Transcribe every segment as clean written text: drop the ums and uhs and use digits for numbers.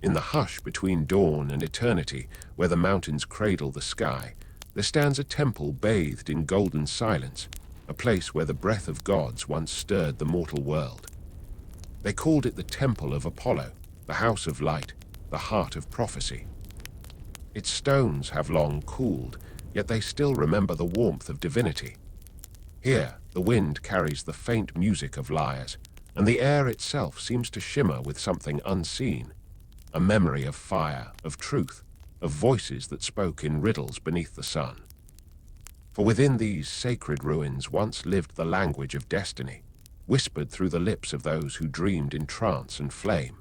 In the hush between dawn and eternity, where the mountains cradle the sky, there stands a temple bathed in golden silence, a place where the breath of gods once stirred the mortal world. They called it the Temple of Apollo, the House of Light, the Heart of Prophecy. Its stones have long cooled, yet they still remember the warmth of divinity. Here, the wind carries the faint music of lyres, and the air itself seems to shimmer with something unseen, a memory of fire, of truth, of voices that spoke in riddles beneath the sun. For within these sacred ruins once lived the language of destiny, whispered through the lips of those who dreamed in trance and flame.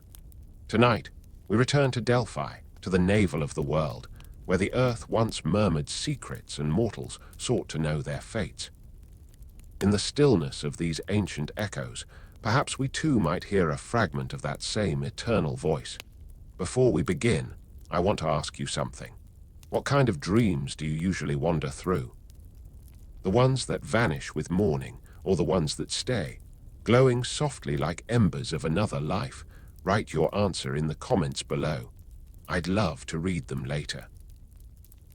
Tonight, we return to Delphi, to the navel of the world, where the earth once murmured secrets and mortals sought to know their fates. In the stillness of these ancient echoes, perhaps we too might hear a fragment of that same eternal voice. Before we begin, I want to ask you something. What kind of dreams do you usually wander through? The ones that vanish with morning, or the ones that stay, glowing softly like embers of another life? Write your answer in the comments below. I'd love to read them later.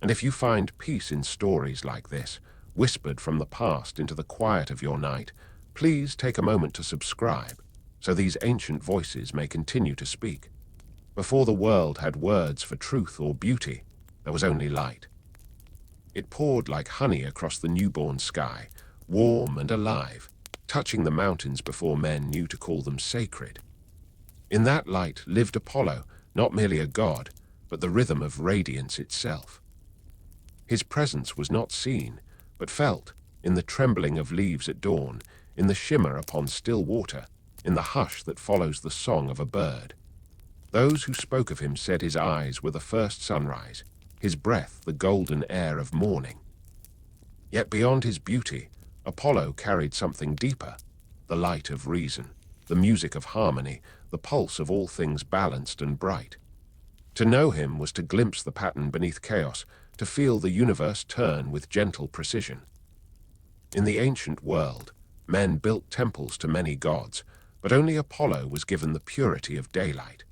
And if you find peace in stories like this, whispered from the past into the quiet of your night, please take a moment to subscribe, so these ancient voices may continue to speak. Before the world had words for truth or beauty, there was only light. It poured like honey across the newborn sky, warm and alive, touching the mountains before men knew to call them sacred. In that light lived Apollo, not merely a god, but the rhythm of radiance itself. His presence was not seen, but felt, in the trembling of leaves at dawn, in the shimmer upon still water, in the hush that follows the song of a bird. Those who spoke of him said his eyes were the first sunrise, his breath the golden air of morning. Yet beyond his beauty, Apollo carried something deeper, the light of reason, the music of harmony, the pulse of all things balanced and bright. To know him was to glimpse the pattern beneath chaos, to feel the universe turn with gentle precision. In the ancient world, men built temples to many gods, but only Apollo was given the purity of daylight.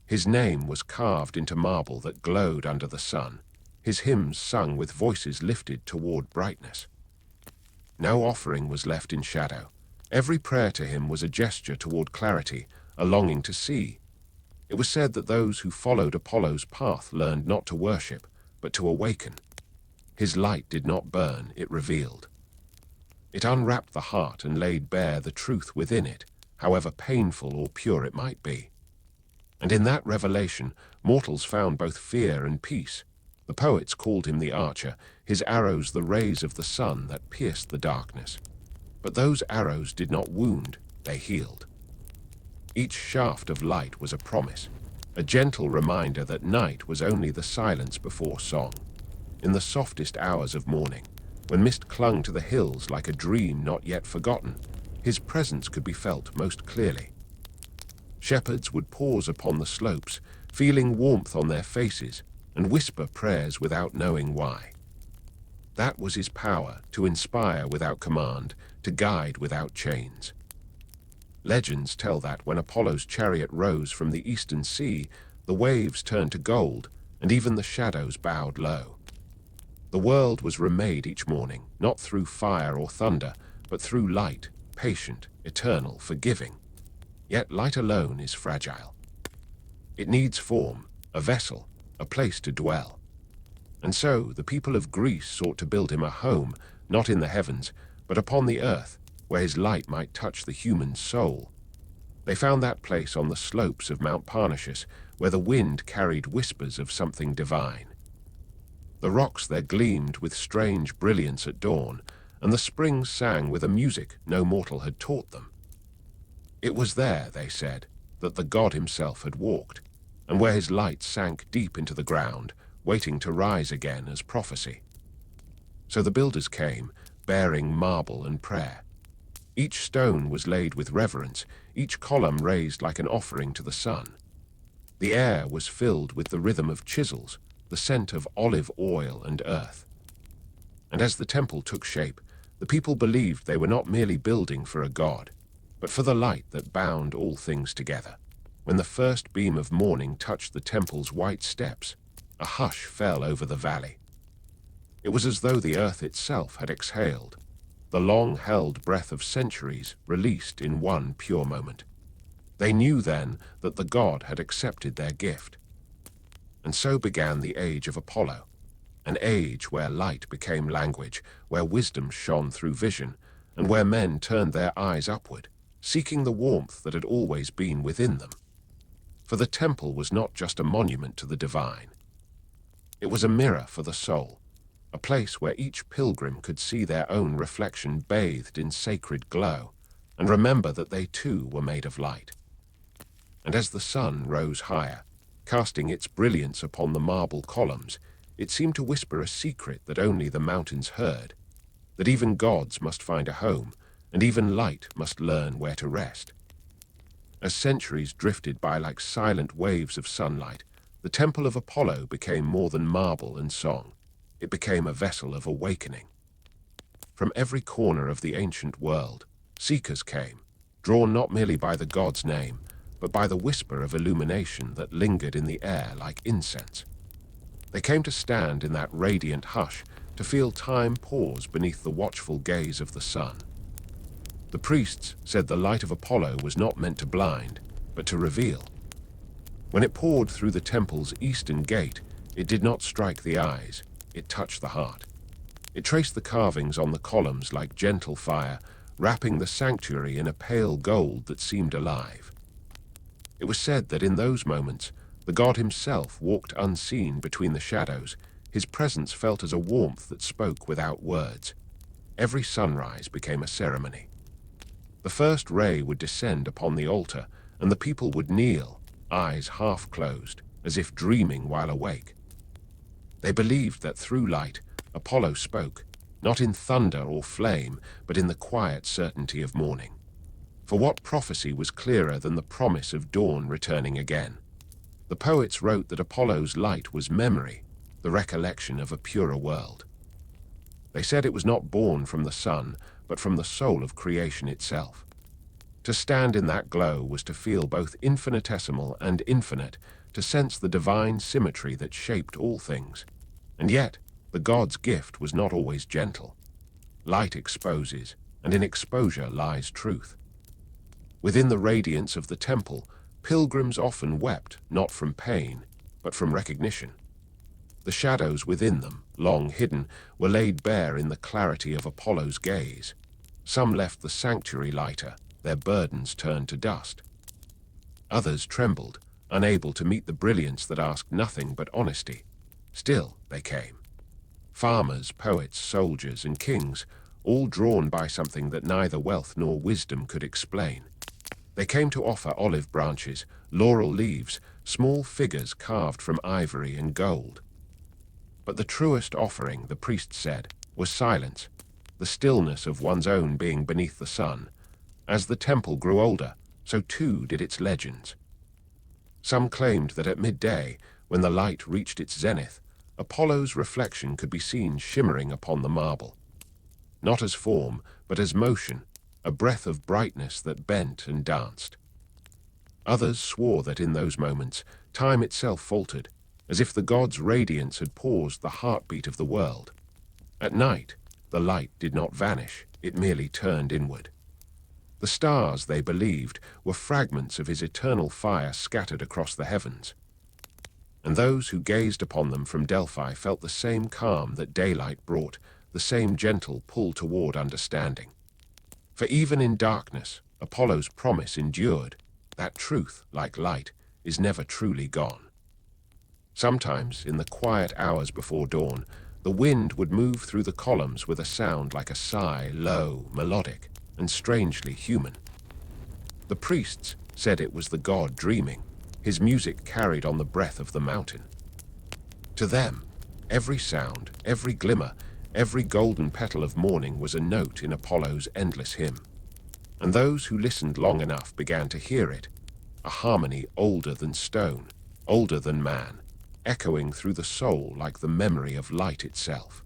His name was carved into marble that glowed under the sun, his hymns sung with voices lifted toward brightness. No offering was left in shadow. Every prayer to him was a gesture toward clarity, a longing to see. It was said that those who followed Apollo's path learned not to worship, but to awaken. His light did not burn, it revealed. It unwrapped the heart and laid bare the truth within it, however painful or pure it might be. And in that revelation, mortals found both fear and peace. The poets called him the archer, his arrows the rays of the sun that pierced the darkness. But those arrows did not wound, they healed. Each shaft of light was a promise, a gentle reminder that night was only the silence before song. In the softest hours of morning, when mist clung to the hills like a dream not yet forgotten, his presence could be felt most clearly. Shepherds would pause upon the slopes, feeling warmth on their faces, and whisper prayers without knowing why. That was his power, to inspire without command, to guide without chains. Legends tell that when Apollo's chariot rose from the eastern sea, the waves turned to gold, and even the shadows bowed low. The world was remade each morning, not through fire or thunder, but through light, patient, eternal, forgiving. Yet light alone is fragile. It needs form, a vessel, a place to dwell. And so the people of Greece sought to build him a home, not in the heavens, but upon the earth, where his light might touch the human soul. They found that place on the slopes of Mount Parnassus, where the wind carried whispers of something divine. The rocks there gleamed with strange brilliance at dawn, and the springs sang with a music no mortal had taught them. It was there, they said, that the god himself had walked, and where his light sank deep into the ground, waiting to rise again as prophecy. So the builders came, bearing marble and prayer. Each stone was laid with reverence, each column raised like an offering to the sun. The air was filled with the rhythm of chisels, the scent of olive oil and earth. And as the temple took shape, the people believed they were not merely building for a god, but for the light that bound all things together. When the first beam of morning touched the temple's white steps, a hush fell over the valley. It was as though the earth itself had exhaled, the long-held breath of centuries released in one pure moment. They knew then that the god had accepted their gift. And so began the age of Apollo, an age where light became language, where wisdom shone through vision, and where men turned their eyes upward, seeking the warmth that had always been within them. For the temple was not just a monument to the divine. It was a mirror for the soul, a place where each pilgrim could see their own reflection bathed in sacred glow, and remember that they too were made of light. And as the sun rose higher, casting its brilliance upon the marble columns, it seemed to whisper a secret that only the mountains heard, that even gods must find a home, and even light must learn where to rest. As centuries drifted by like silent waves of sunlight, the temple of Apollo became more than marble and song. It became a vessel of awakening. From every corner of the ancient world, seekers came, drawn not merely by the god's name, but by the whisper of illumination that lingered in the air like incense. They came to stand in that radiant hush, to feel time pause beneath the watchful gaze of the sun. The priests said the light of Apollo was not meant to blind, but to reveal. When it poured through the temple's eastern gate, it did not strike the eyes, it touched the heart. It traced the carvings on the columns like gentle fire, wrapping the sanctuary in a pale gold that seemed alive. It was said that in those moments, the god himself walked unseen between the shadows, his presence felt as a warmth that spoke without words. Every sunrise became a ceremony. The first ray would descend upon the altar, and the people would kneel, eyes half closed, as if dreaming while awake. They believed that through light, Apollo spoke, not in thunder or flame, but in the quiet certainty of morning. For what prophecy was clearer than the promise of dawn returning again? The poets wrote that Apollo's light was memory, the recollection of a purer world. They said it was not born from the sun, but from the soul of creation itself. To stand in that glow was to feel both infinitesimal and infinite, to sense the divine symmetry that shaped all things. And yet, the god's gift was not always gentle. Light exposes, and in exposure lies truth. Within the radiance of the temple, pilgrims often wept not from pain, but from recognition. The shadows within them, long hidden, were laid bare in the clarity of Apollo's gaze. Some left the sanctuary lighter, their burdens turned to dust. Others trembled, unable to meet the brilliance that asked nothing but honesty. Still they came. Farmers, poets, soldiers, and kings, all drawn by something that neither wealth nor wisdom could explain. They came to offer olive branches, laurel leaves, small figures carved from ivory and gold. But the truest offering, the priest said, was silence, the stillness of one's own being beneath the sun. As the temple grew older, so too did its legends. Some claimed that at midday, when the light reached its zenith, Apollo's reflection could be seen shimmering upon the marble. Not as form, but as motion, a breath of brightness that bent and danced. Others swore that in those moments, time itself faltered, as if the god's radiance had paused the heartbeat of the world. At night, the light did not vanish, it merely turned inward. The stars, they believed, were fragments of his eternal fire scattered across the heavens. And those who gazed upon them from Delphi felt the same calm that daylight brought, the same gentle pull toward understanding. For even in darkness, Apollo's promise endured, that truth, like light, is never truly gone. Sometimes, in the quiet hours before dawn, the wind would move through the columns with a sound like a sigh, low, melodic, and strangely human. The priests said it was the god dreaming, his music carried on the breath of the mountain. To them, every sound, every glimmer, every golden petal of morning was a note in Apollo's endless hymn. And those who listened long enough began to hear it, a harmony older than stone, older than man, echoing through the soul like the memory of light itself.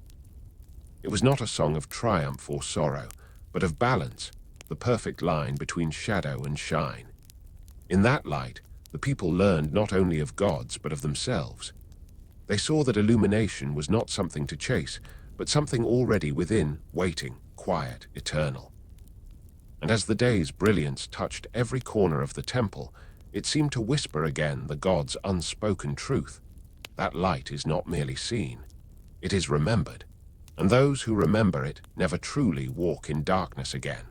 It was not a song of triumph or sorrow, but of balance, the perfect line between shadow and shine. In that light, the people learned not only of gods but of themselves. They saw that illumination was not something to chase, but something already within, waiting, quiet, eternal. And as the day's brilliance touched every corner of the temple, it seemed to whisper again the gods' unspoken truth. That light is not merely seen, it is remembered, and those who remember it never truly walk in darkness again.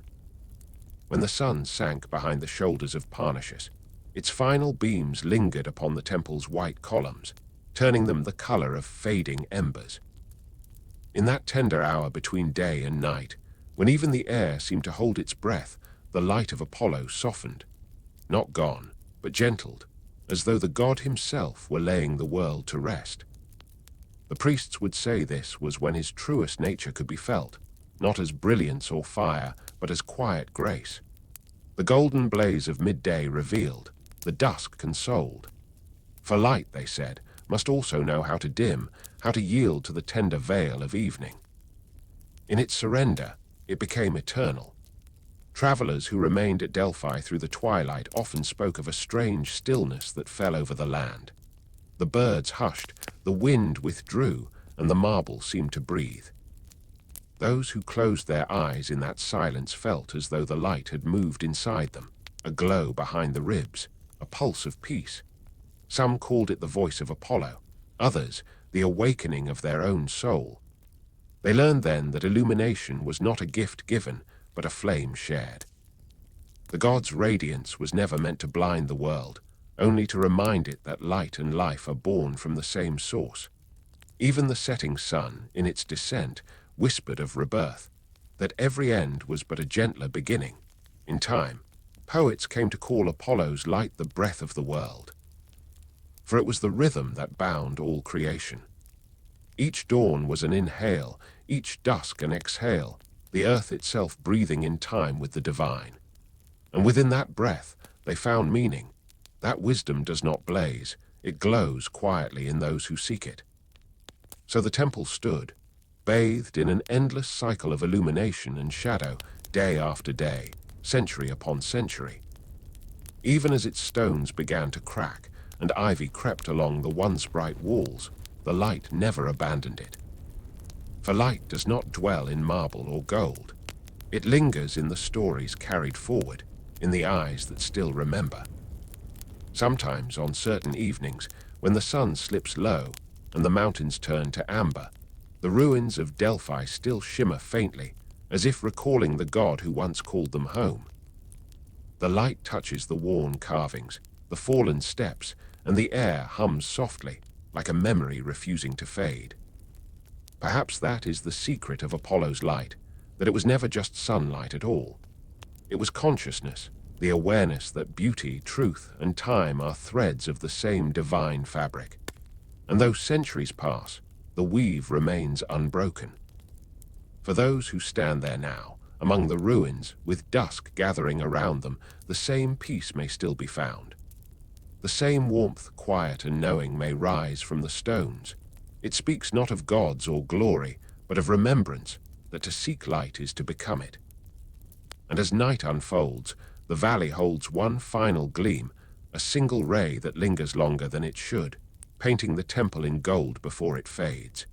When the sun sank behind the shoulders of Parnassus, its final beams lingered upon the temple's white columns, turning them the color of fading embers. In that tender hour between day and night, when even the air seemed to hold its breath, the light of Apollo softened, not gone, but gentled, as though the god himself were laying the world to rest. The priests would say this was when his truest nature could be felt, not as brilliance or fire, but as quiet grace. The golden blaze of midday revealed, the dusk consoled. For light, they said, must also know how to dim, how to yield to the tender veil of evening. In its surrender, it became eternal. Travelers who remained at Delphi through the twilight often spoke of a strange stillness that fell over the land. The birds hushed, the wind withdrew, and the marble seemed to breathe. Those who closed their eyes in that silence felt as though the light had moved inside them, a glow behind the ribs, a pulse of peace. Some called it the voice of Apollo, others the awakening of their own soul. They learned then that illumination was not a gift given, but a flame shared. The god's radiance was never meant to blind the world, only to remind it that light and life are born from the same source. Even the setting sun, in its descent, whispered of rebirth, that every end was but a gentler beginning. In time, poets came to call Apollo's light the breath of the world. For it was the rhythm that bound all creation. Each dawn was an inhale, each dusk an exhale, the earth itself breathing in time with the divine. And within that breath they found meaning. That wisdom does not blaze, it glows quietly in those who seek it. So the temple stood, bathed in an endless cycle of illumination and shadow, day after day, century upon century. Even as its stones began to crack, and ivy crept along the once bright walls, the light never abandoned it. For light does not dwell in marble or gold. It lingers in the stories carried forward, in the eyes that still remember. Sometimes, on certain evenings, when the sun slips low and the mountains turn to amber, the ruins of Delphi still shimmer faintly, as if recalling the god who once called them home. The light touches the worn carvings, the fallen steps, and the air hums softly, like a memory refusing to fade. Perhaps that is the secret of Apollo's light, that it was never just sunlight at all. It was consciousness, the awareness that beauty, truth, and time are threads of the same divine fabric. And though centuries pass, the weave remains unbroken. For those who stand there now, among the ruins, with dusk gathering around them, the same peace may still be found. The same warmth, quiet and knowing may rise from the stones. It speaks not of gods or glory, but of remembrance, that to seek light is to become it. And as night unfolds, the valley holds one final gleam, a single ray that lingers longer than it should, painting the temple in gold before it fades.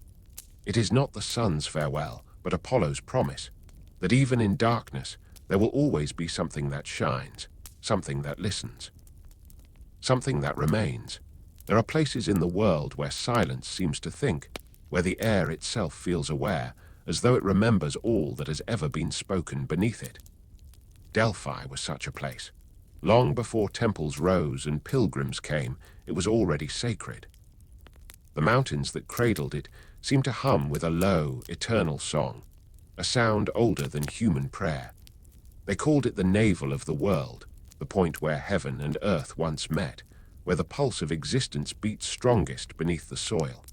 It is not the sun's farewell, but Apollo's promise, that even in darkness, there will always be something that shines, something that listens, something that remains. There are places in the world where silence seems to think, where the air itself feels aware, as though it remembers all that has ever been spoken beneath it. Delphi was such a place. Long before temples rose and pilgrims came, it was already sacred. The mountains that cradled it seemed to hum with a low, eternal song, a sound older than human prayer. They called it the navel of the world, the point where heaven and earth once met, where the pulse of existence beat strongest beneath the soil.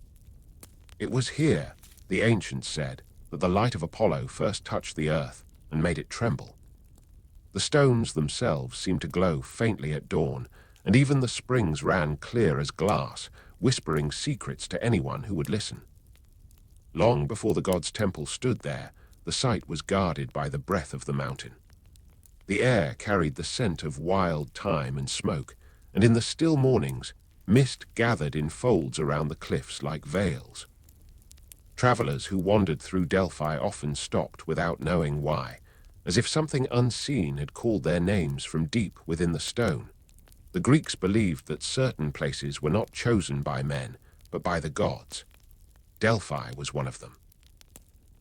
It was here, the ancients said, that the light of Apollo first touched the earth and made it tremble. The stones themselves seemed to glow faintly at dawn, and even the springs ran clear as glass, whispering secrets to anyone who would listen. Long before the god's temple stood there, the site was guarded by the breath of the mountain. The air carried the scent of wild thyme and smoke, and in the still mornings, mist gathered in folds around the cliffs like veils. Travelers who wandered through Delphi often stopped without knowing why, as if something unseen had called their names from deep within the stone. The Greeks believed that certain places were not chosen by men, but by the gods. Delphi was one of them.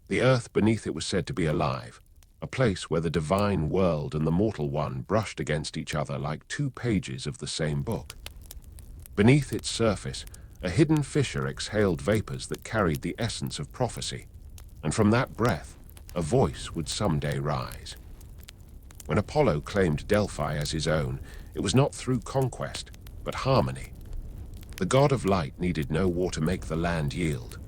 The earth beneath it was said to be alive, a place where the divine world and the mortal one brushed against each other like two pages of the same book. Beneath its surface, a hidden fissure exhaled vapors that carried the essence of prophecy, and from that breath, a voice would someday rise. When Apollo claimed Delphi as his own, it was not through conquest, but harmony. The god of light needed no war to make the land yield.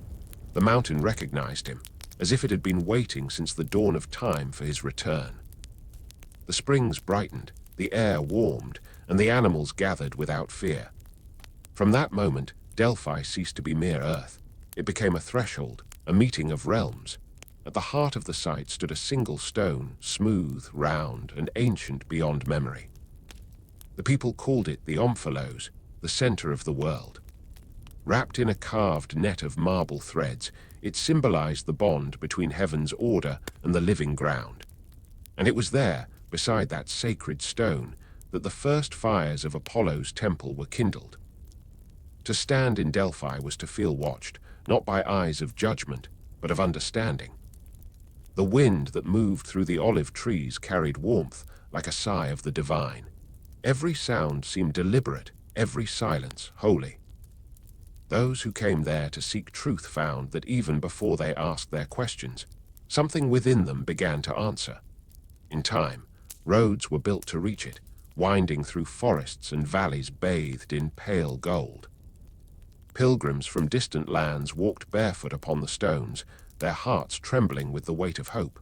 The mountain recognized him, as if it had been waiting since the dawn of time for his return. The springs brightened, the air warmed, and the animals gathered without fear. From that moment, Delphi ceased to be mere earth. It became a threshold, a meeting of realms. At the heart of the site stood a single stone, smooth, round, and ancient beyond memory. The people called it the Omphalos, the center of the world. Wrapped in a carved net of marble threads, it symbolized the bond between heaven's order and the living ground. And it was there, beside that sacred stone, that the first fires of Apollo's temple were kindled. To stand in Delphi was to feel watched, not by eyes of judgment, but of understanding. The wind that moved through the olive trees carried warmth, like a sigh of the divine. Every sound seemed deliberate, every silence holy. Those who came there to seek truth found that even before they asked their questions, something within them began to answer. In time, roads were built to reach it, winding through forests and valleys bathed in pale gold. Pilgrims from distant lands walked barefoot upon the stones, their hearts trembling with the weight of hope.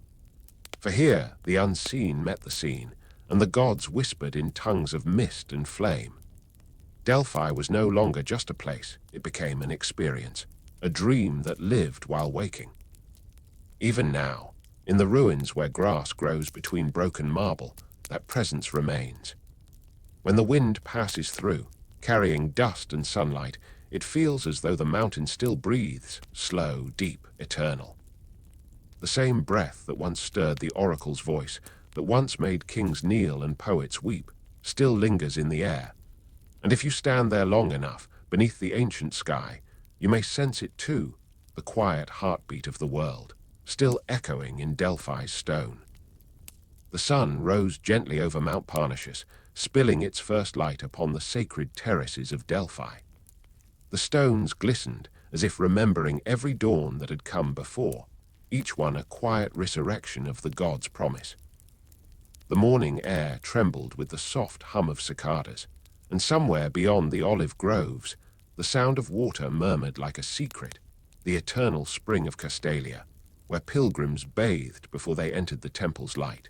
For here the unseen met the seen, and the gods whispered in tongues of mist and flame. Delphi was no longer just a place, it became an experience, a dream that lived while waking. Even now, in the ruins where grass grows between broken marble, that presence remains. When the wind passes through, carrying dust and sunlight, it feels as though the mountain still breathes, slow, deep, eternal. The same breath that once stirred the oracle's voice, that once made kings kneel and poets weep, still lingers in the air. And if you stand there long enough, beneath the ancient sky, you may sense it too, the quiet heartbeat of the world, still echoing in Delphi's stone. The sun rose gently over Mount Parnassus, spilling its first light upon the sacred terraces of Delphi. The stones glistened, as if remembering every dawn that had come before, each one a quiet resurrection of the god's promise. The morning air trembled with the soft hum of cicadas, and somewhere beyond the olive groves, the sound of water murmured like a secret, the eternal spring of Castalia, where pilgrims bathed before they entered the temple's light.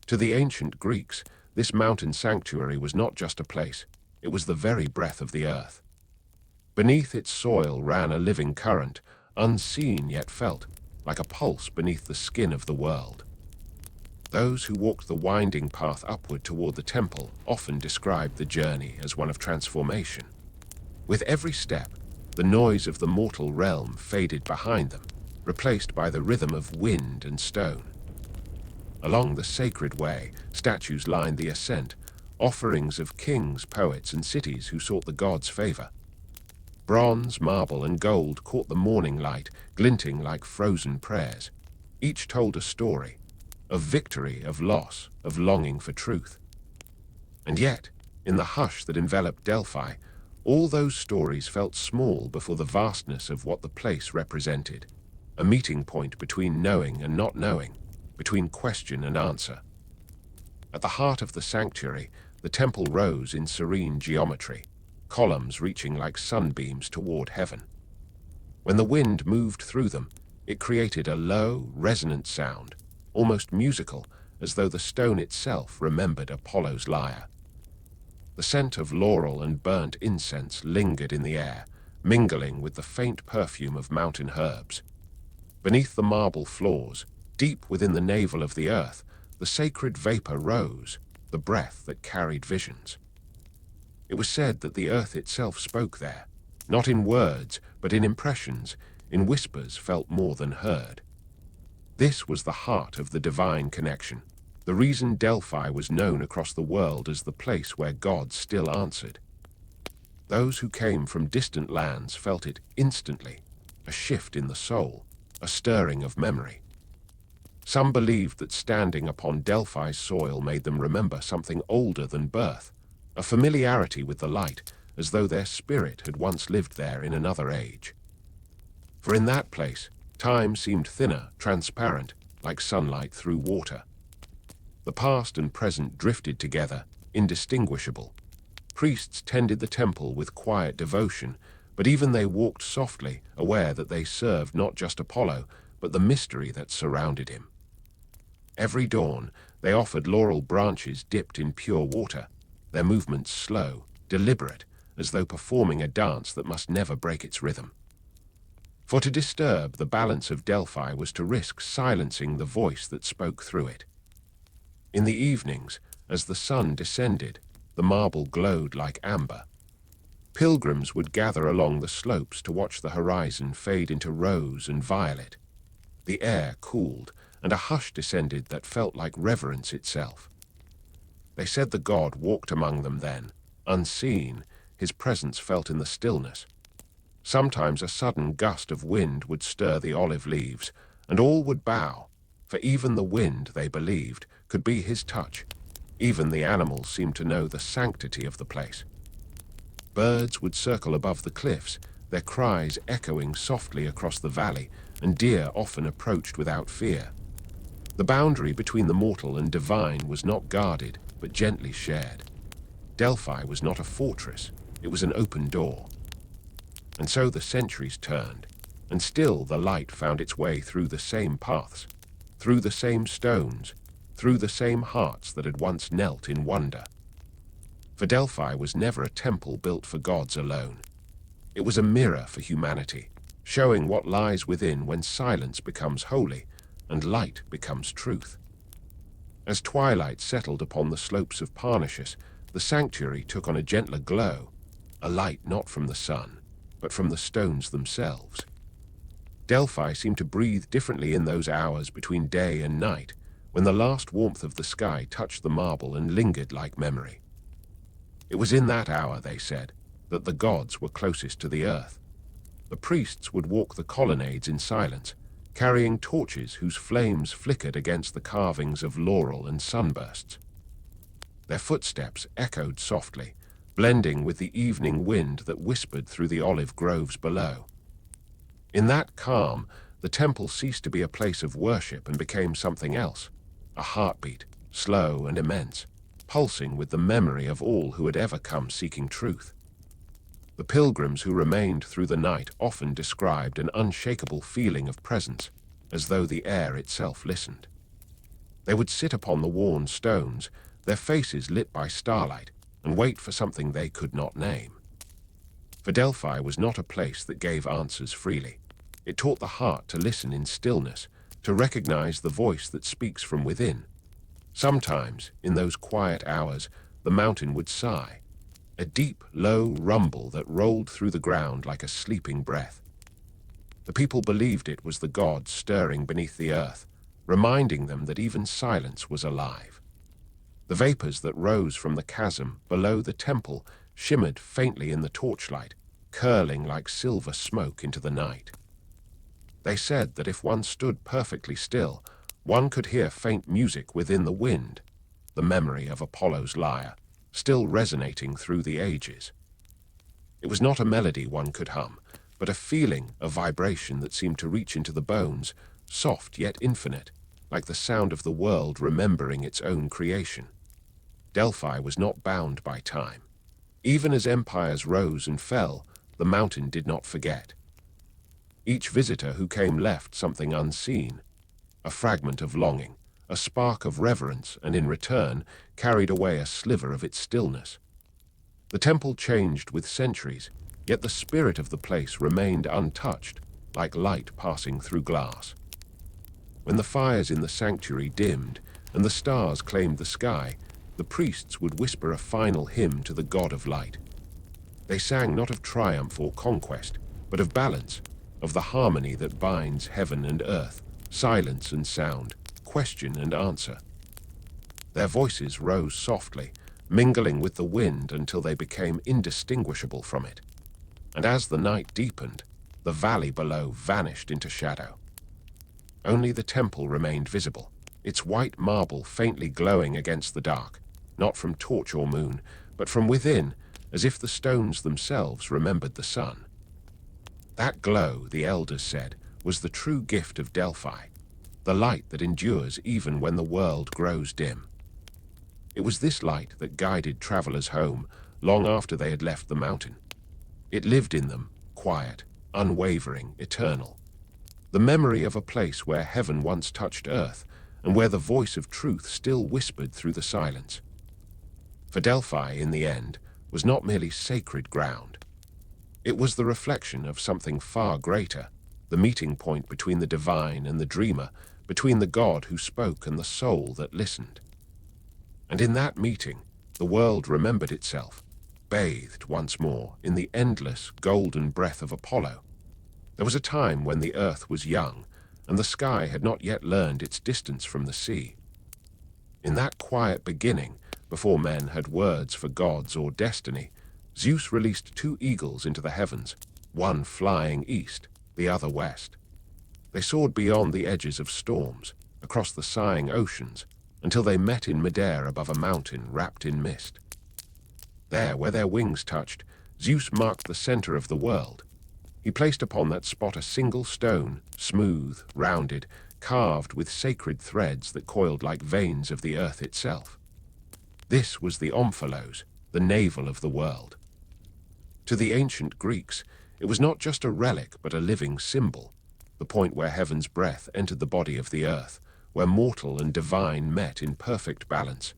To the ancient Greeks, this mountain sanctuary was not just a place, it was the very breath of the earth. Beneath its soil ran a living current, unseen yet felt, like a pulse beneath the skin of the world. Those who walked the winding path upward toward the temple often described the journey as one of transformation. With every step, the noise of the mortal realm faded behind them, replaced by the rhythm of wind and stone. Along the sacred way, statues lined the ascent, offerings of kings, poets, and cities who sought the gods' favor. Bronze, marble, and gold caught the morning light, glinting like frozen prayers. Each told a story, of victory, of loss, of longing for truth. And yet, in the hush that enveloped Delphi, all those stories felt small before the vastness of what the place represented, a meeting point between knowing and not knowing, between question and answer. At the heart of the sanctuary, the temple rose in serene geometry, columns reaching like sunbeams toward heaven. When the wind moved through them, it created a low, resonant sound, almost musical, as though the stone itself remembered Apollo's lyre. The scent of laurel and burnt incense lingered in the air, mingling with the faint perfume of mountain herbs. Beneath the marble floors, deep within the navel of the earth, the sacred vapor rose, the breath that carried visions. It was said that the earth itself spoke there, not in words, but in impressions, in whispers felt more than heard. This was the heart of the divine connection, the reason Delphi was known across the world as the place where God still answered. Those who came from distant lands felt it instantly, a shift in the soul, a stirring of memory. Some believed that standing upon Delphi's soil made them remember something older than birth, a familiarity with the light, as though their spirit had once lived there in another age. For in that place, time seemed thinner, transparent, like sunlight through water. The past and present drifted together, indistinguishable. Priests tended the temple with quiet devotion, but even they walked softly, aware that they served not just Apollo, but the mystery that surrounded him. Every dawn, they offered laurel branches dipped in pure water, their movements slow, deliberate, as though performing a dance that must never break its rhythm. For to disturb the balance of Delphi was to risk silencing the voice that spoke through it. In the evenings, as the sun descended, the marble glowed like amber. Pilgrims would gather along the slopes to watch the horizon fade into rose and violet. The air cooled, and a hush descended that felt like reverence itself. They said the god walked among them then, unseen, his presence felt in the stillness. Sometimes a sudden gust of wind would stir the olive leaves, and all would bow, for even the wind, they believed, could be his touch. Even the animals seemed to know the sanctity of the place. Birds would circle above the cliffs, their cries echoing softly across the valley, and deer often approached without fear. The boundary between the mortal and divine was not guarded, but gently shared. Delphi was not a fortress, it was an open door. And so the centuries turned, and still the light found its way through the same paths, through the same stones, through the same hearts that had once knelt in wonder. For Delphi was never a temple built for gods alone. It was a mirror for humanity, showing what lies within when silence becomes holy and light becomes truth. As twilight settled upon the slopes of Parnassus, the sanctuary took on a gentler glow, a light not from the sun, but from the stones themselves. Delphi seemed to breathe differently in those hours between day and night, when the last warmth of the sky touched the marble and lingered like memory. It was in that hour, they said, that the gods were closest to the earth. The priests would walk the colonnades in silence, carrying torches whose flames flickered against the carvings of laurel and sunbursts. Their footsteps echoed softly, blending with the evening wind that whispered through the olive groves below. In that calm, the temple ceased to be a place of worship and became something else, a heartbeat, slow and immense, pulsing with the memory of all who had ever come seeking truth. The pilgrims who remained through the night often described an unshakable feeling of presence, as though the air itself listened. They would sit upon the worn stones, their faces lit by starlight, and wait for something they could not name. For Delphi was not a place that gave answers freely. It taught the heart to listen in stillness, to recognize the voice that speaks from within. Sometimes, in those quiet hours, the mountain would sigh, a deep, low rumble that rolled through the ground like a sleeping breath. The people believed it was the gods stirring beneath the earth, reminding them that even silence was alive. The vapors that rose from the chasm below the temple shimmered faintly in the torchlight, curling like silver smoke into the night. They said that if one stood perfectly still, one could hear faint music within the wind, the memory of Apollo's lyre, still resonating through the ages. It was not a melody one could hum, but a feeling, a vibration that seemed to reach into the bones, soft yet infinite, like the sound of the world remembering its own creation. Delphi was not bound by time. Even as empires rose and fell, the mountain did not forget. Each visitor who came left something unseen, a fragment of longing, a spark of reverence, and in return carried away a sliver of its stillness. The temple changed with centuries, yet the spirit of the place remained untouched, like light passing through glass. When the fires in the sanctuary dimmed and the stars claimed the sky, the priests would whisper a final hymn to the god of light. They sang not of triumph or conquest, but of balance, of the harmony that binds heaven and earth, silence and sound, question and answer. Their voices rose softly, mingling with the wind until they became indistinguishable from it. And as the night deepened, the valley below vanished into shadow. Only the temple remained visible, its white marble faintly glowing against the dark, not from torch or moon, but from within, as if the stones themselves remembered the sun. That glow, the elders said, was the true gift of Delphi, the light that endures even when the world grows dim. It was this light that guided travelers home long after they had left the mountain. It lived in them, quiet, unwavering, eternal. The memory of a place where heaven once touched earth and where the voice of truth still whispered through the silence. For Delphi, in the end, was not merely sacred ground. It was the reflection of something far greater, the meeting point between the divine and the dreamer, between the god who spoke and the soul that listened. And in that meeting, the world remembered itself, bathed once more in the endless, golden breath of Apollo. There was a time when the earth was young, and the sky had not yet learned its distance from the sea. In that quiet beginning, before men had words for gods or destiny, Zeus released two eagles into the heavens, one flying east, the other west. They soared beyond the edges of storms, across the sighing oceans, until they met in midair above a mountain wrapped in mist. There, where their wings touched, Zeus marked the center of the world. He placed upon that spot a single stone, smooth, rounded, carved with sacred threads that coiled like veins of the earth itself. This was the Omphalos, the navel of the world. To the ancient Greeks, it was not just a relic but a living symbol, the point where heaven's breath entered the body of the earth, where mortal and divine met in perfect balance.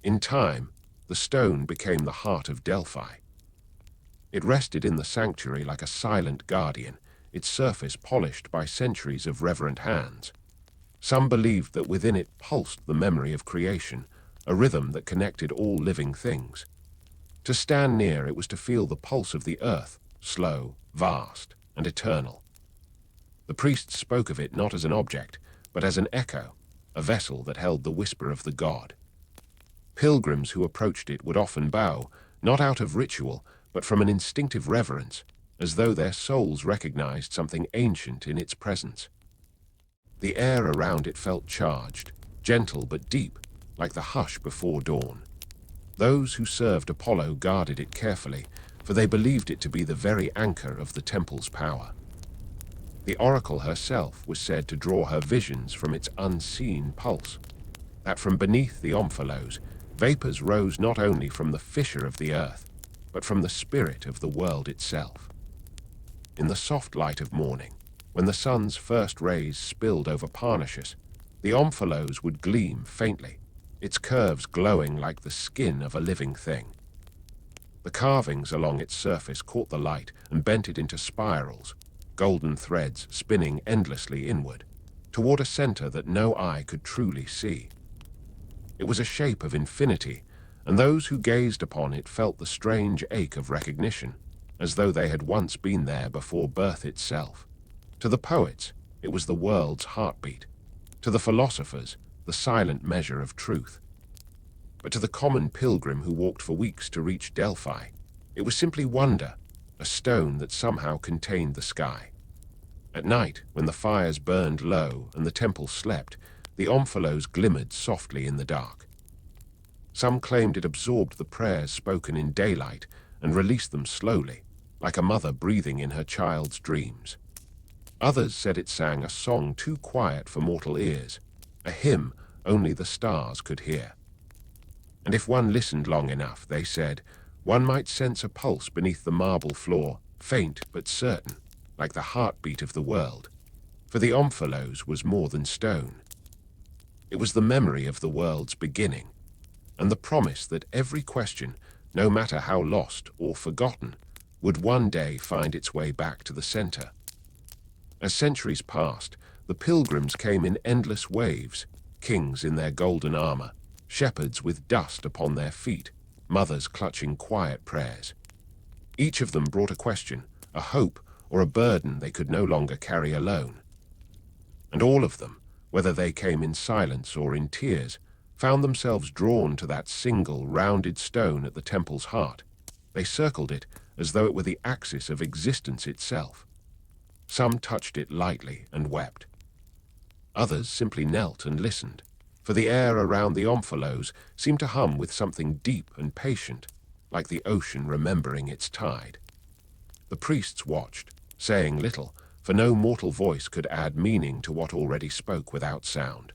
In time, the stone became the heart of Delphi. It rested in the sanctuary like a silent guardian, its surface polished by centuries of reverent hands. Some believed that within it pulsed the memory of creation, a rhythm that connected all living things. To stand near it was to feel the pulse of the earth, slow, vast, and eternal. The priests spoke of it not as an object, but as an echo, a vessel that held the whisper of the god. Pilgrims who approached it would often bow, not out of ritual, but from an instinctive reverence, as though their souls recognized something ancient in its presence. The air around it felt charged, gentle but deep, like the hush before dawn. Those who served Apollo guarded it carefully, for they believed it to be the very anchor of the temple's power. The oracle herself was said to draw her visions from its unseen pulse, that from beneath the Omphalos, vapors rose not only from the fissure of the earth, but from the spirit of the world itself. In the soft light of morning, when the sun's first rays spilled over Parnassus, the Omphalos would gleam faintly, its curves glowing like the skin of a living thing. The carvings along its surface caught the light and bent it into spirals, golden threads spinning endlessly inward, toward a center that no eye could truly see. It was a shape of infinity, and those who gazed upon it felt the strange ache of recognition, as though they had once been there before birth itself. To the poets, it was the world's heartbeat. To the philosophers, the silent measure of truth. But to the common pilgrim who walked for weeks to reach Delphi, it was simply wonder, a stone that somehow contained the sky. At night, when the fires burned low and the temple slept, the Omphalos glimmered softly in the dark. Some claimed it absorbed the prayers spoken in daylight and released them slowly, like a mother breathing in her child's dreams. Others said it sang a song too quiet for mortal ears, a hymn only the stars could hear. And if one listened long enough, they said, one might sense a pulse beneath the marble floor, faint but certain, like the heartbeat of the world. For the Omphalos was more than stone. It was the memory of the world's beginning, and the promise that every question, no matter how lost or forgotten, would one day find its way back to the center. As centuries passed, the pilgrims came in endless waves, kings in their golden armor, shepherds with dust upon their feet, mothers clutching quiet prayers. Each of them brought a question, a hope, or a burden they could no longer carry alone. And all of them, whether they came in silence or in tears, found themselves drawn to that single rounded stone at the temple's heart. They circled it as though it were the axis of existence itself. Some touched it lightly and wept. Others simply knelt and listened, for the air around the Omphalos seemed to hum with something deep and patient, like the ocean remembering its tide. The priests watched, saying little, for no mortal voice could add meaning to what already spoke without sound.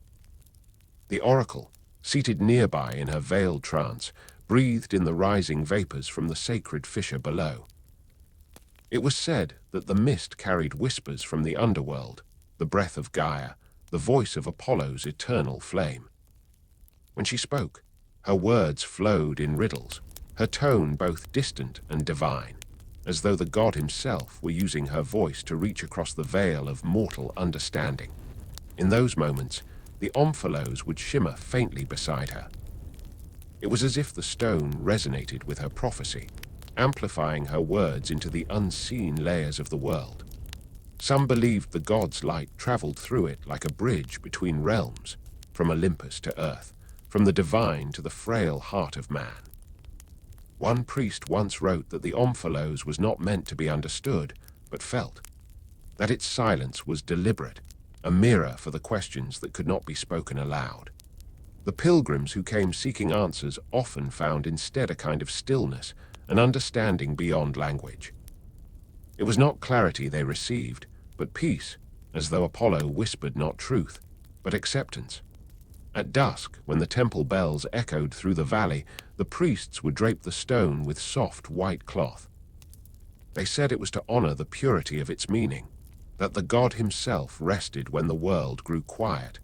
The oracle, seated nearby in her veiled trance, breathed in the rising vapors from the sacred fissure below. It was said that the mist carried whispers from the underworld, the breath of Gaia, the voice of Apollo's eternal flame. When she spoke, her words flowed in riddles, her tone both distant and divine, as though the god himself were using her voice to reach across the veil of mortal understanding. In those moments, the Omphalos would shimmer faintly beside her. It was as if the stone resonated with her prophecy, amplifying her words into the unseen layers of the world. Some believed the god's light traveled through it like a bridge between realms, from Olympus to earth, from the divine to the frail heart of man. One priest once wrote that the Omphalos was not meant to be understood, but felt, that its silence was deliberate, a mirror for the questions that could not be spoken aloud. The pilgrims who came seeking answers often found instead a kind of stillness, an understanding beyond language. It was not clarity they received, but peace, as though Apollo whispered not truth, but acceptance. At dusk, when the temple bells echoed through the valley, the priests would drape the stone with soft white cloth. They said it was to honor the purity of its meaning, that the god himself rested when the world grew quiet.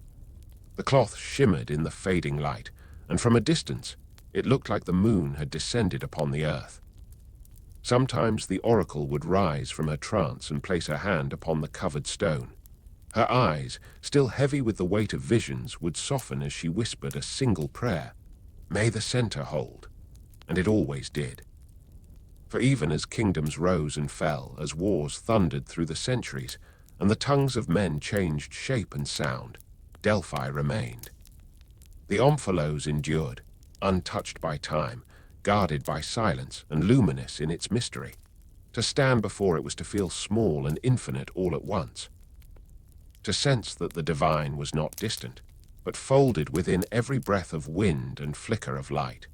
The cloth shimmered in the fading light, and from a distance, it looked like the moon had descended upon the earth. Sometimes the oracle would rise from her trance and place her hand upon the covered stone. Her eyes, still heavy with the weight of visions, would soften as she whispered a single prayer, "May the center hold," and it always did. For even as kingdoms rose and fell, as wars thundered through the centuries, and the tongues of men changed shape and sound, Delphi remained. The Omphalos endured, untouched by time, guarded by silence and luminous in its mystery. To stand before it was to feel small and infinite all at once. To sense that the divine was not distant, but folded within every breath of wind and flicker of light.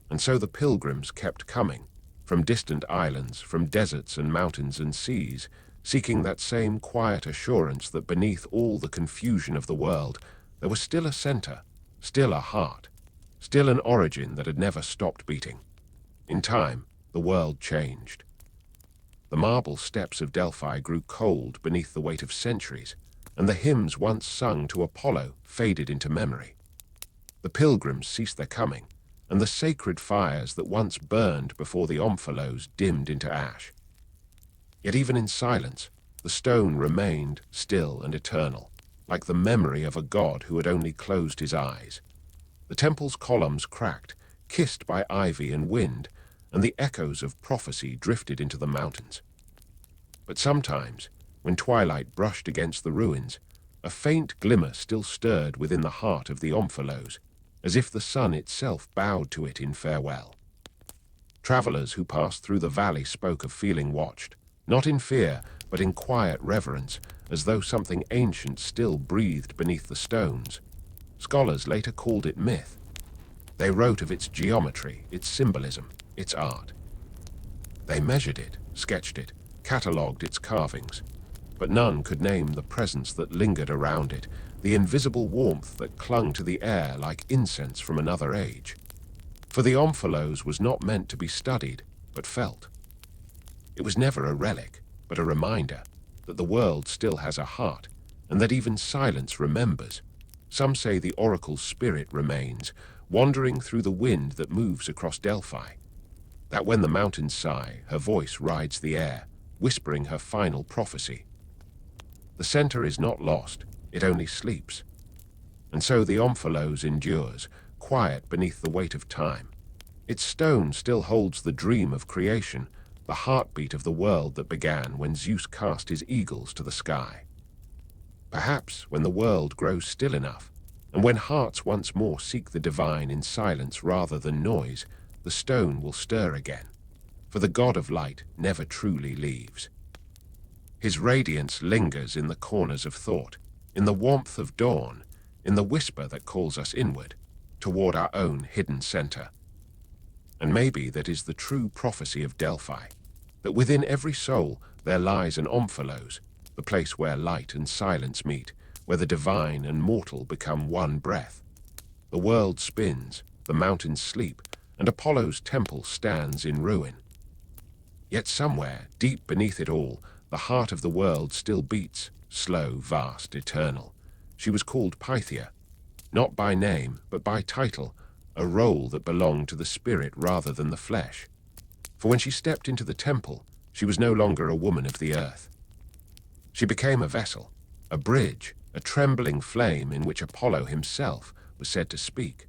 And so the pilgrims kept coming, from distant islands, from deserts and mountains and seas, seeking that same quiet assurance that beneath all the confusion of the world, there was still a center, still a heart, still an origin that had never stopped beating. In time, the world changed. The marble steps of Delphi grew cold beneath the weight of centuries, and the hymns once sung to Apollo faded into memory. The pilgrims ceased their coming, and the sacred fires that once burned before the Omphalos dimmed into ash. Yet even in silence, the stone remained still and eternal, like the memory of a god who had only closed his eyes. The temple's columns cracked, kissed by ivy and wind, and the echoes of prophecy drifted into the mountains. But sometimes, when twilight brushed against the ruins, a faint glimmer still stirred within the heart of the Omphalos, as if the sun itself bowed to it in farewell. Travelers who passed through the valley spoke of feeling watched, not in fear, but in quiet reverence, as though something ancient still breathed beneath the stones. Scholars later called it myth. They wrote of its geometry, its symbolism, its art. They measured it, sketched it, catalogued its carvings, but none could name the presence that lingered around it, the invisible warmth that clung to the air like incense from another age. For the Omphalos was not meant to be studied, but felt. It was never a relic, but a reminder that the world still has a heart, and that even silence remembers. Some say the oracle's spirit remains, wandering through the wind that moves across Delphi. That when the mountains sigh, her voice rides the air, whispering her final prophecy. The center is not lost, it only sleeps. And so the Omphalos endures, quiet beneath the weight of time. Its stone still holds the dream of creation, the heartbeat of the world that began when Zeus cast his eagles to the sky. Perhaps when the world grows still enough, and when hearts once more seek the divine in silence rather than noise, the stone will stir again, for the God of light never truly leaves. His radiance lingers in the corners of thought, in the warmth of dawn, in the whisper that calls us inward, toward our own hidden center. And maybe that is the true prophecy of Delphi, that within every soul there lies an Omphalos, the place where light and silence meet, where the divine and mortal become one breath. The world spins, the mountains sleep, and Apollo's temple stands in ruin. Yet somewhere, deep beneath it all, the heart of the world still beats, slow, vast, eternal. She was called Pythia, not by name, but by title, a role that belonged to the spirit rather than the flesh. For when she stepped into the temple, she was no longer a woman of the earth. She became a vessel, a bridge, a trembling flame in which Apollo himself was said to speak.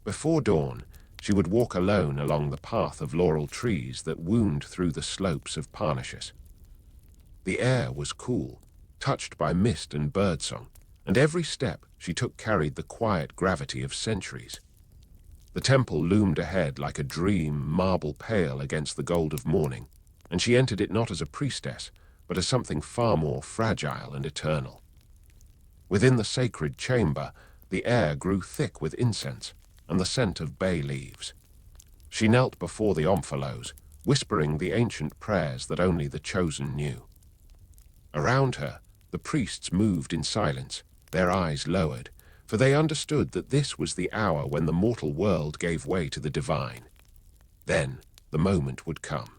Before dawn, she would walk alone along the path of laurel trees that wound through the slopes of Parnassus. The air was cool, touched by mist and birdsong, and every step she took carried the quiet gravity of centuries. The temple loomed ahead like a dream, marble pale against the gold of morning, and she entered it not as a priestess, but as something far more fragile and eternal. Within the sacred chamber, the air grew thick with incense and the scent of bay leaves. She knelt before the Omphalos, whispering the ancient prayers that only the chosen knew. Around her, the priests moved in silence, their eyes lowered, for they understood that this was the hour when the mortal world gave way to the divine. Then the moment would come.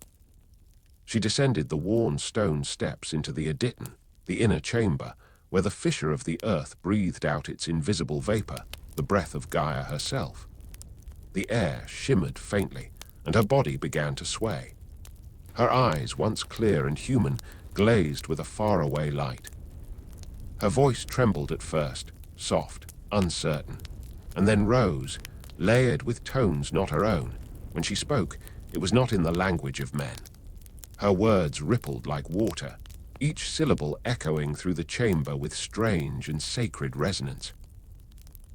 She descended the worn stone steps into the Aditon, the inner chamber, where the fissure of the earth breathed out its invisible vapor, the breath of Gaia herself. The air shimmered faintly, and her body began to sway. Her eyes, once clear and human, glazed with a faraway light. Her voice trembled at first, soft, uncertain, and then rose, layered with tones not her own. When she spoke, it was not in the language of men. Her words rippled like water, each syllable echoing through the chamber with strange and sacred resonance.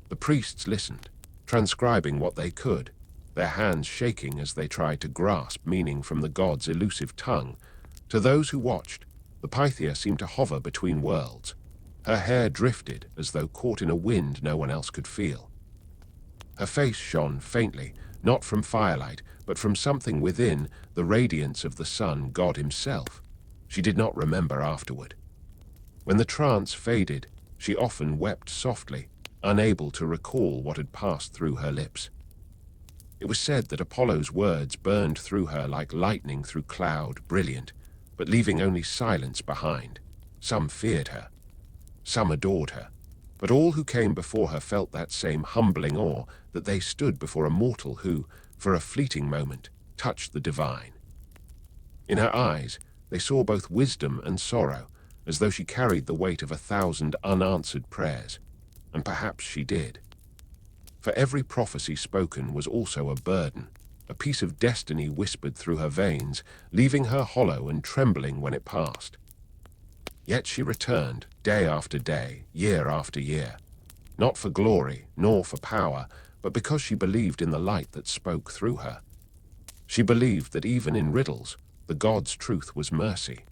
The priests listened, transcribing what they could, their hands shaking as they tried to grasp meaning from the god's elusive tongue. To those who watched, the Pythia seemed to hover between worlds. Her hair drifted as though caught in a wind no one else could feel. Her face shone faintly, not from firelight, but from something within, the radiance of the sun, God himself. She did not remember afterward. When the trance faded, she often wept softly, unable to recall what had passed through her lips. It was said that Apollo's words burned through her like lightning through cloud, brilliant, but leaving only silence behind. Some feared her, some adored her, but all who came before her felt that same humbling awe that they stood before a mortal who, for a fleeting moment, touched the divine. In her eyes, they saw both wisdom and sorrow, as though she carried the weight of 1,000 unanswered prayers, and perhaps she did. For every prophecy spoken was also a burden, a piece of destiny whispered through her veins, leaving her hollow and trembling when it passed. Yet she returned, day after day, year after year, not for glory, nor for power, but because she believed in the light that spoke through her. She believed that even in riddles, the god's truth was mercy.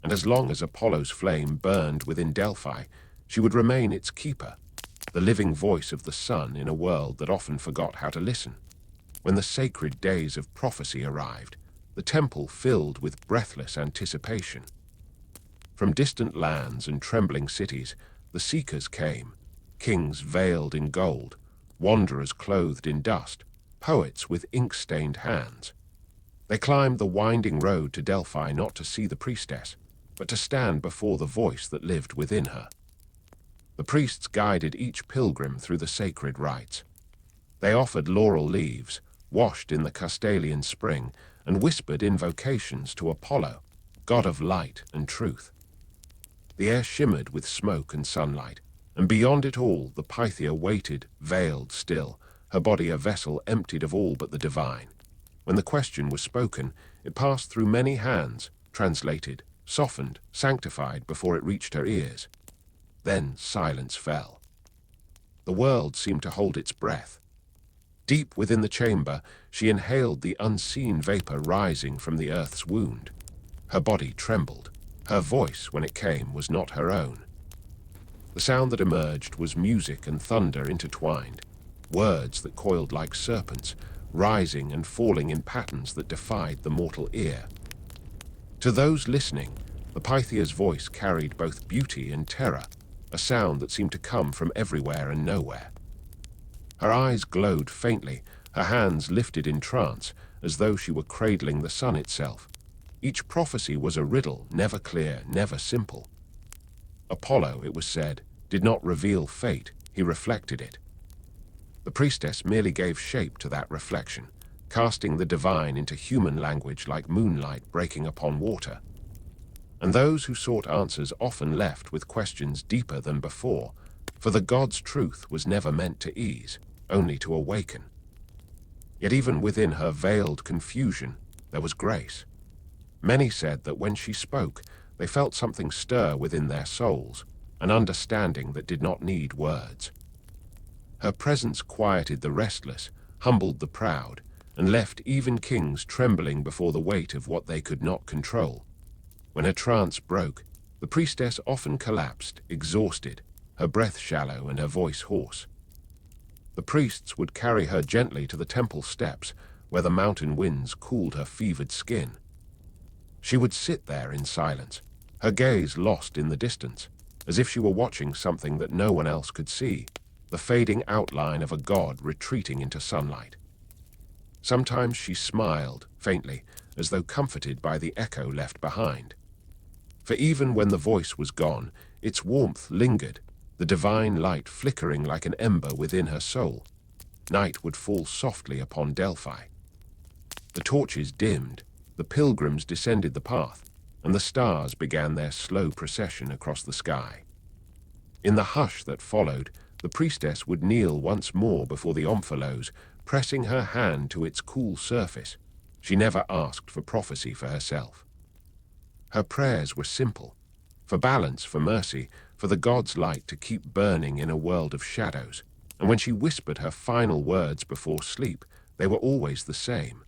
And as long as Apollo's flame burned within Delphi, she would remain its keeper, the living voice of the sun in a world that often forgot how to listen. When the sacred days of prophecy arrived, the temple filled with breathless anticipation. From distant lands and trembling cities, the seekers came, kings veiled in gold, wanderers clothed in dust, poets with ink-stained hands. They climbed the winding road to Delphi not to see the priestess, but to stand before the voice that lived within her. The priests guided each pilgrim through the sacred rites. They offered laurel leaves, washed in the Castalian spring, and whispered invocations to Apollo, god of light and truth. The air shimmered with smoke and sunlight, And beyond it all, the Pythia waited, veiled still, her body a vessel emptied of all but the divine. When the question was spoken, it passed through many hands, translated, softened, sanctified before it reached her ears. Then silence fell. The world seemed to hold its breath. Deep within the chamber, she inhaled the unseen vapor rising from the earth's wound. Her body trembled. Her voice, when it came, was not her own. The sound that emerged was music and thunder intertwined, words that coiled like serpents, rising and falling in patterns that defied the mortal ear. To those listening, the Pythia's voice carried both beauty and terror, a sound that seemed to come from everywhere and nowhere. Her eyes glowed faintly, her hands lifted in trance, as though she were cradling the sun itself. Each prophecy was a riddle, never clear, never simple. Apollo, it was said, did not reveal fate, he reflected it. The priestess merely gave shape to that reflection, casting the divine into human language like moonlight breaking upon water. And those who sought answers often left with questions deeper than before, for the god's truth was never meant to ease, only to awaken. Yet even within her veiled confusion, there was grace. Many said that when she spoke, they felt something stir within their souls, an understanding that did not need words. Her presence quieted the restless, humbled the proud, and left even kings trembling before the weight of what they could not control. When her trance broke, the priestess often collapsed, exhausted, her breath shallow and her voice hoarse. The priests would carry her gently to the temple steps, where the mountain winds cooled her fevered skin. She would sit there in silence, her gaze lost in the distance, as if she were watching something that no one else could see, the fading outline of a god retreating into sunlight. Sometimes she smiled, faintly, as though comforted by the echo left behind. For even when the voice was gone, its warmth lingered, the divine light flickering like an ember within her soul. Night would fall softly upon Delphi. The torches dimmed, the pilgrims descended the path, and the stars began their slow procession across the sky. In the hush that followed, the priestess would kneel once more before the Omphalos, pressing her hand to its cool surface. She never asked for prophecy for herself. Her prayers were simple, for balance, for mercy, for the god's light to keep burning in a world of shadows. And when she whispered her final words before sleep, they were always the same.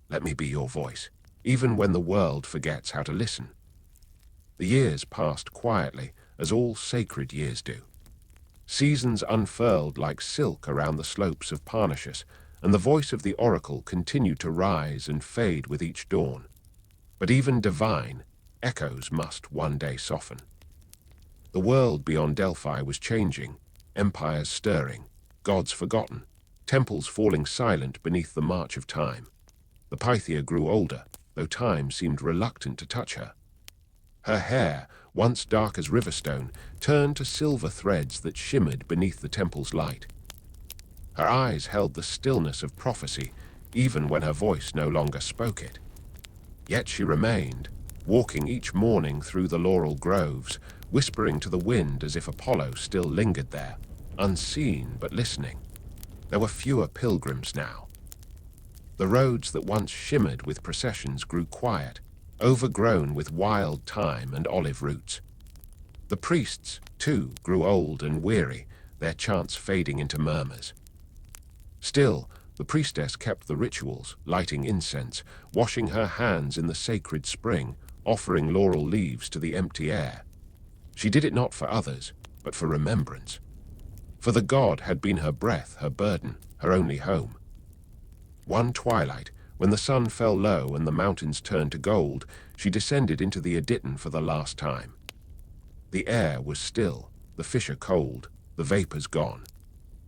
Let me be your voice, even when the world forgets how to listen. The years passed quietly, as all sacred years do. Seasons unfurled like silk around the slopes of Parnassus, and the voice of the oracle continued to rise and fade with each dawn. But even divine, echoes must one day soften. The world beyond Delphi was changing, empires stirring, gods forgotten, temples falling silent beneath the march of time. The Pythia grew older, though time seemed reluctant to touch her. Her hair, once dark as riverstone, turned to silver threads that shimmered beneath the temple's light. Her eyes held the stillness of prophecy, even when her voice no longer spoke it. Yet she remained, walking each morning through the laurel groves, whispering to the wind as if Apollo still lingered there, unseen but listening. There were fewer pilgrims now. The roads that once shimmered with processions grew quiet, overgrown with wild thyme and olive roots. The priests, too, grew old and weary, their chants fading into murmurs. Still, the priestess kept the rituals, lighting incense, washing her hands in the sacred spring, offering laurel leaves to the empty air. She did it not for others, but for remembrance. For the god had been her breath, her burden, her only home. One twilight, when the sun fell low and the mountains turned to gold, she descended into the Aditon for the last time. The air was still, the fissure cold, the vapors gone.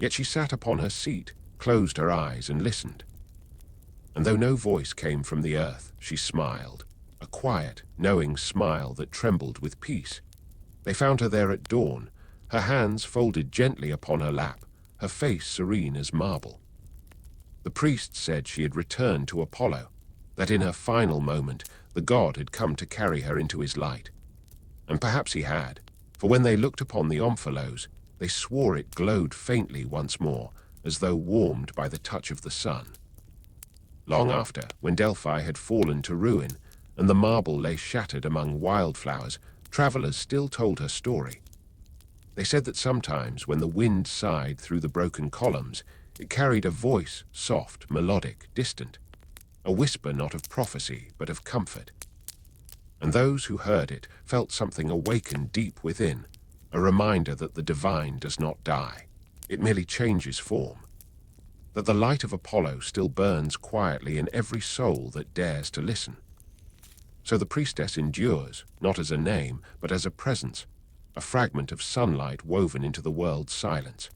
Yet she sat upon her seat, closed her eyes and listened. And though no voice came from the earth, she smiled, a quiet, knowing smile that trembled with peace. They found her there at dawn, her hands folded gently upon her lap, her face serene as marble. The priest said she had returned to Apollo, that in her final moment the god had come to carry her into his light. And perhaps he had, for when they looked upon the Omphalos, They swore it glowed faintly once more, as though warmed by the touch of the sun. Long after, when Delphi had fallen to ruin, and the marble lay shattered among wildflowers, travelers still told her story. They said that sometimes, when the wind sighed through the broken columns, it carried a voice, soft, melodic, distant, a whisper not of prophecy, but of comfort. And those who heard it felt something awaken deep within, a reminder that the divine does not die. It merely changes form. That the light of Apollo still burns quietly in every soul that dares to listen. So the priestess endures, not as a name, but as a presence, a fragment of sunlight woven into the world's silence.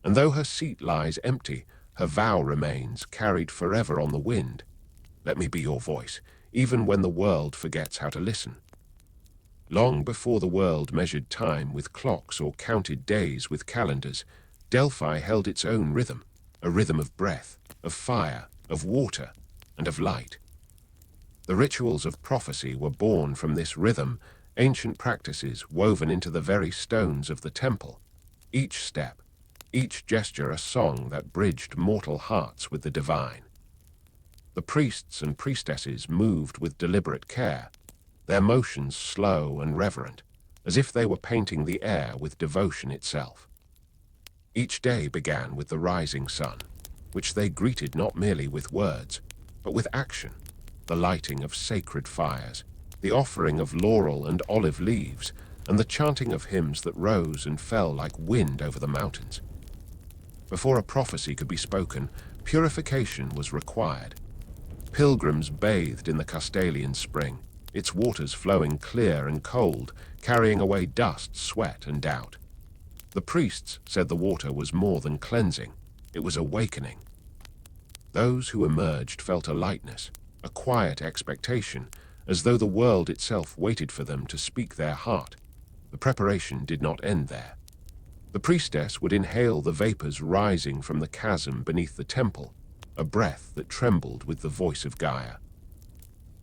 And though her seat lies empty, her vow remains, carried forever on the wind. Let me be your voice, even when the world forgets how to listen. Long before the world measured time with clocks or counted days with calendars, Delphi held its own rhythm, a rhythm of breath, of fire, of water, and of light. The rituals of prophecy were born from this rhythm, ancient practices woven into the very stones of the temple. Each step, each gesture a song that bridged mortal hearts with the divine. The priests and priestesses moved with deliberate care, their motions slow and reverent, as if they were painting the air with devotion itself. Each day began with the rising sun, which they greeted not merely with words, but with action, the lighting of sacred fires, the offering of laurel and olive leaves, and the chanting of hymns that rose and fell like wind over the mountains. Before a prophecy could be spoken, purification was required. Pilgrims bathed in the Castalian spring, its waters flowing clear and cold, carrying away dust, sweat, and doubt. The priests said the water was more than cleansing, it was awakening. Those who emerged felt a lightness, a quiet expectation, as though the world itself waited for them to speak their heart. The preparation did not end there. The priestess would inhale the vapors rising from the chasm beneath the temple, a breath that trembled with the voice of Gaia.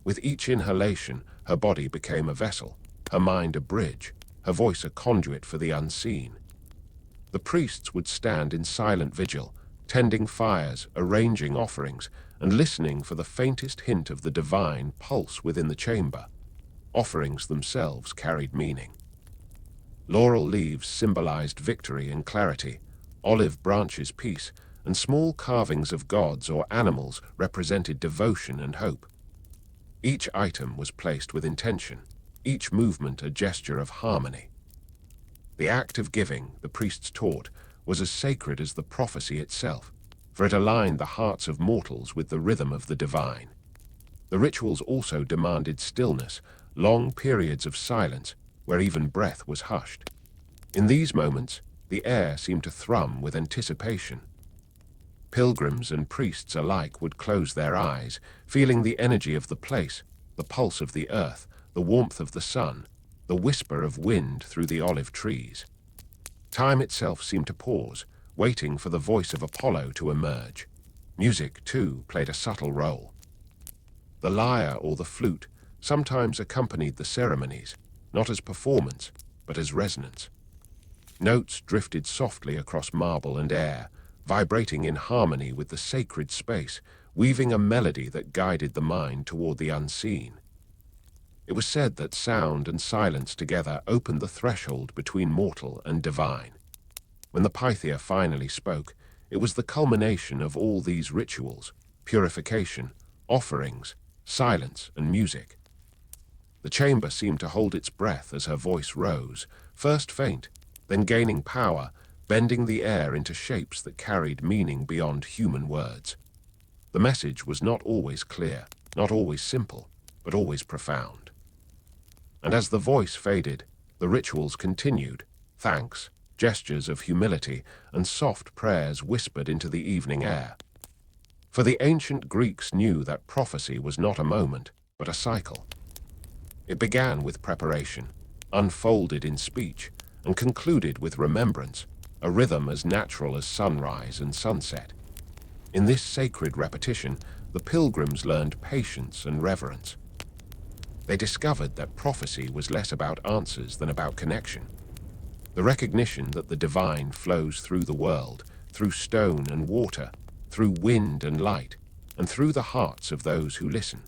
With each inhalation, her body became a vessel, her mind a bridge, her voice a conduit for the unseen. The priests would stand in silent vigil, tending fires, arranging offerings, and listening for the faintest hint of the divine pulse within the chamber. Offerings themselves carried meaning. Laurel leaves symbolized victory and clarity, olive branches peace, and small carvings of gods or animals represented devotion and hope. Each item was placed with intention, each movement a gesture of harmony. The act of giving, the priests taught, was as sacred as the prophecy itself, for it aligned the hearts of mortals with the rhythm of the divine. The rituals also demanded stillness, long periods of silence, where even breath was hushed. In these moments, the air seemed to thrum with anticipation. Pilgrims and priests alike would close their eyes, feeling the energy of the place, the pulse of the earth, the warmth of the sun, the whisper of wind through the olive trees. Time itself seemed to pause, waiting for the voice of Apollo to emerge. Music, too, played a subtle role. The lyre or the flute sometimes accompanied the ceremonies, not as performance, but as resonance. Notes drifted softly across marble and air, vibrating in harmony with the sacred space, weaving a melody that guided the mind toward the unseen. It was said that sound and silence together opened the threshold between mortal and divine. When the Pythia finally spoke, it was the culmination of all these rituals: purification, offerings, silence, and music. The chamber seemed to hold its breath as her voice rose, first faint, then gaining power, bending the air into shapes that carried meaning beyond human words. The message was not always clear, not always simple, but always profound. And as the voice faded, the rituals continued: thanks, gestures of humility, and soft prayers whispered into the evening air. For the ancient Greeks knew that prophecy was not a moment, but a cycle. It began with preparation, unfolded in speech, and concluded with remembrance, a rhythm as natural as sunrise and sunset. In this sacred repetition, the pilgrims learned patience and reverence. They discovered that prophecy was less about answers than about connection. The recognition that the divine flows through the world, through stone and water, through wind and light, and through the hearts of those who listen.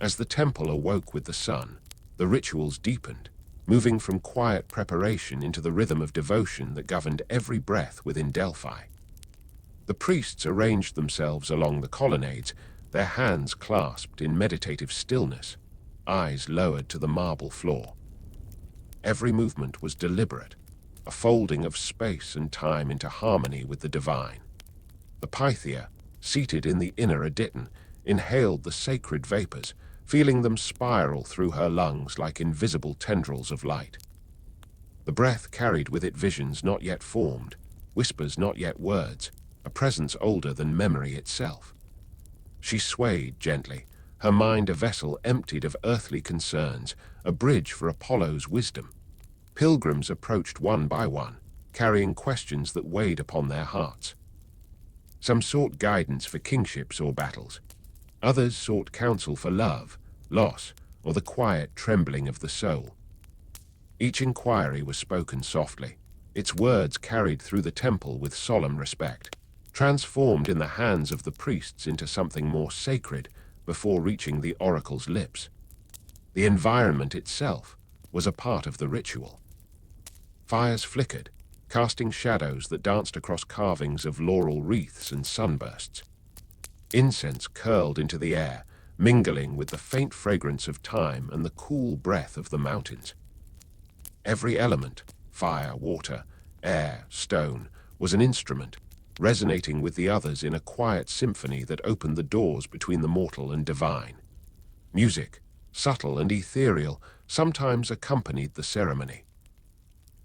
As the temple awoke with the sun, the rituals deepened, moving from quiet preparation into the rhythm of devotion that governed every breath within Delphi. The priests arranged themselves along the colonnades, their hands clasped in meditative stillness, eyes lowered to the marble floor. Every movement was deliberate, a folding of space and time into harmony with the divine. The Pythia, seated in the inner aditon, inhaled the sacred vapors, feeling them spiral through her lungs like invisible tendrils of light. The breath carried with it visions not yet formed, whispers not yet words, a presence older than memory itself. She swayed gently, her mind a vessel emptied of earthly concerns, a bridge for Apollo's wisdom. Pilgrims approached one by one, carrying questions that weighed upon their hearts. Some sought guidance for kingships or battles. Others sought counsel for love, loss, or the quiet trembling of the soul. Each inquiry was spoken softly, its words carried through the temple with solemn respect, transformed in the hands of the priests into something more sacred before reaching the oracle's lips. The environment itself was a part of the ritual. Fires flickered, casting shadows that danced across carvings of laurel wreaths and sunbursts. Incense curled into the air, mingling with the faint fragrance of thyme and the cool breath of the mountains. Every element, fire, water, air, stone, was an instrument, resonating with the others in a quiet symphony that opened the doors between the mortal and divine. Music, subtle and ethereal, sometimes accompanied the ceremony.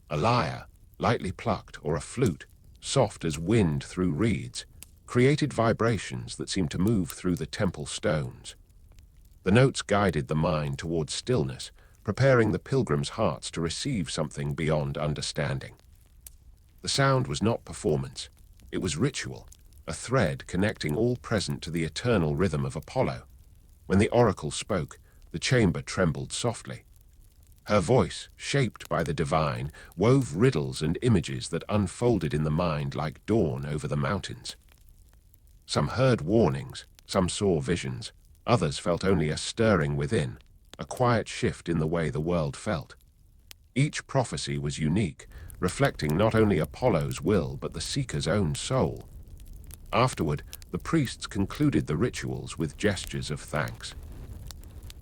A lyre, lightly plucked, or a flute, soft as wind through reeds, created vibrations that seemed to move through the temple stones. The notes guided the mind towards stillness, preparing the pilgrims' hearts to receive something beyond understanding. The sound was not performance, it was ritual, a thread connecting all present to the eternal rhythm of Apollo. When the oracle spoke, the chamber trembled softly. Her voice, shaped by the divine, wove riddles and images that unfolded in the mind like dawn over the mountains. Some heard warnings, some saw visions, others felt only a stirring within, a quiet shift in the way the world felt. Each prophecy was unique, reflecting not only Apollo's will but the seeker's own soul. Afterward, the priests concluded the rituals with gestures of thanks.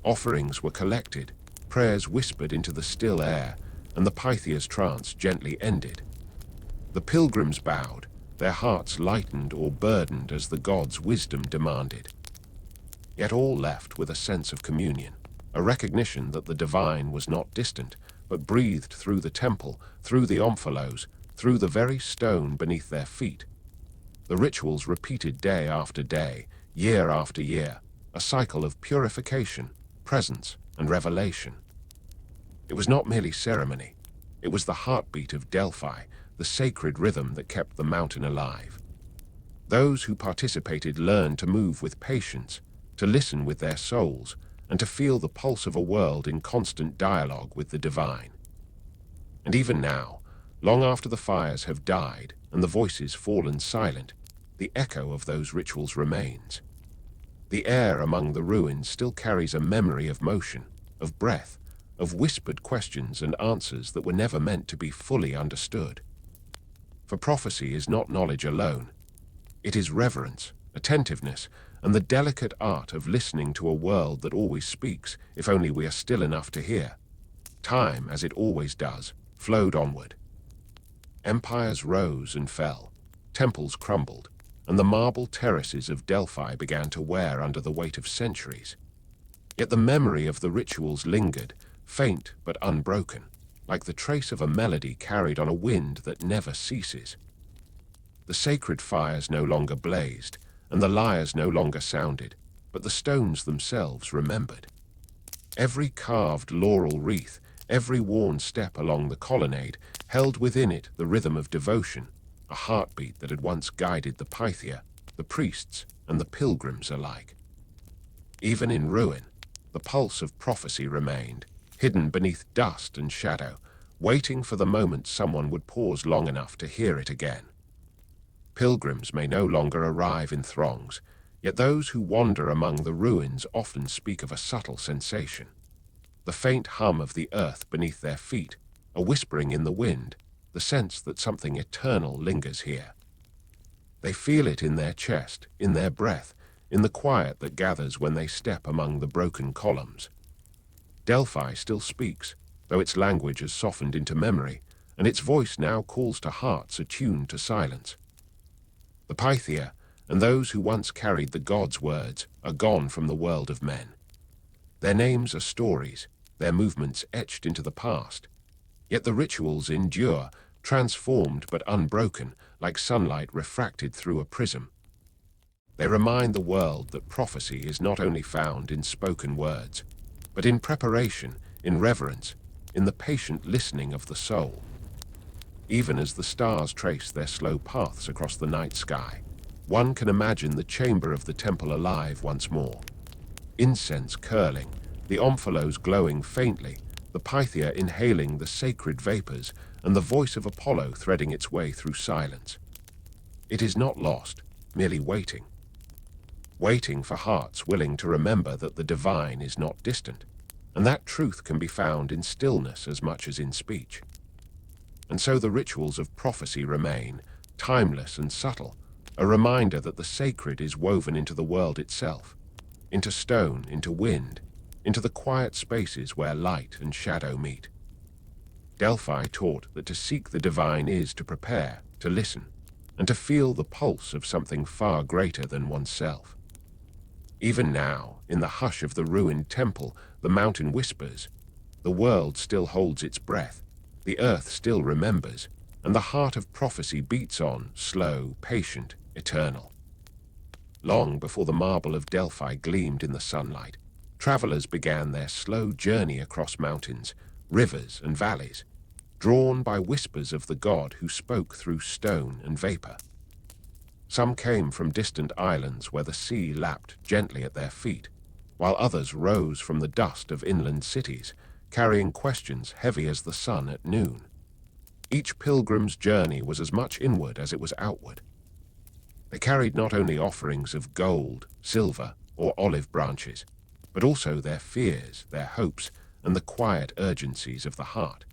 Offerings were collected, prayers whispered into the still air, and the Pythia's trance gently ended. The pilgrims bowed, their hearts lightened or burdened as the gods' wisdom demanded. Yet all left with a sense of communion, a recognition that the divine was not distant, but breathed through the temple, through the Omphalos, through the very stone beneath their feet. The rituals repeated day after day, year after year, a cycle of purification, presence, and revelation. It was not merely ceremony. It was the heartbeat of Delphi, the sacred rhythm that kept the mountain alive. Those who participated learned to move with patience, to listen with their souls, and to feel the pulse of a world in constant dialogue with the divine. And even now, long after the fires have died and the voices fallen silent, the echo of those rituals remains. The air among the ruins still carries a memory of motion, of breath, of whispered questions and answers that were never meant to be fully understood. For prophecy is not knowledge alone. It is reverence, attentiveness, and the delicate art of listening to a world that always speaks, if only we are still enough to hear. Time, as it always does, flowed onward. Empires rose and fell, temples crumbled, and the marble terraces of Delphi began to wear under the weight of centuries. Yet the memory of the rituals lingered, faint but unbroken, like the trace of a melody carried on a wind that never ceases. The sacred fires no longer blazed, and the lyres no longer sounded, but the stones themselves remembered. Every carved laurel wreath, every worn step along the colonnade, held within it the rhythm of devotion, a heartbeat that had once guided the Pythia, the priests, and the pilgrims alike. Even in ruin, the pulse of prophecy remained, hidden beneath dust and shadow, waiting for the moment someone would pause long enough to hear it again. Pilgrims may no longer arrive in throngs, yet those who wander among the ruins often speak of a subtle sensation. The faint hum of the earth beneath their feet, a whispering in the wind, the sense that something eternal lingers here. They feel it in their chest, in their breath, in the quiet that gathers when they step among the broken columns. Delphi still speaks, though its language has softened into memory, and its voice now calls to hearts attuned to silence. The Pythia, and those who once carried the gods' words, are gone from the world of men. Their names are stories, their movements etched into the past. Yet the rituals endure, transformed but unbroken, like sunlight refracted through a prism. They remind the world that prophecy is not only found in spoken words, but in preparation, in reverence, in the patient listening of the soul. Even as the stars trace their slow paths across the night sky, one can imagine the chamber of the temple alive once more. Incense curling, the Omphalos glowing faintly, the Pythia inhaling the sacred vapors, and the voice of Apollo threading its way through silence. It is not lost, merely waiting. Waiting for hearts willing to remember that the divine is not distant, and that truth can be found in stillness as much as in speech. And so the rituals of prophecy remain, timeless and subtle, a reminder that the sacred is woven into the world itself, into stone, into wind, into the quiet spaces where light and shadow meet. Delphi taught that to seek the divine is to prepare, to listen, and to feel the pulse of something far greater than oneself. Even now, in the hush of the ruined temple, the mountain whispers, the world still holds its breath, the earth still remembers, and the heart of prophecy beats on, slow, patient, eternal. Long before the marble of Delphi gleamed in the sunlight, travelers began their slow journey across mountains, rivers and valleys, drawn by whispers of the god who spoke through stone and vapor. Some came from distant islands where the sea lapped gently at their feet, while others rose from the dust of inland cities, carrying questions heavy as the sun at noon. Each pilgrim's journey was as much inward as it was outward. They carried not only offerings of gold, silver, or olive branches, but also their fears, their hopes, and the quiet urgencies of the heart.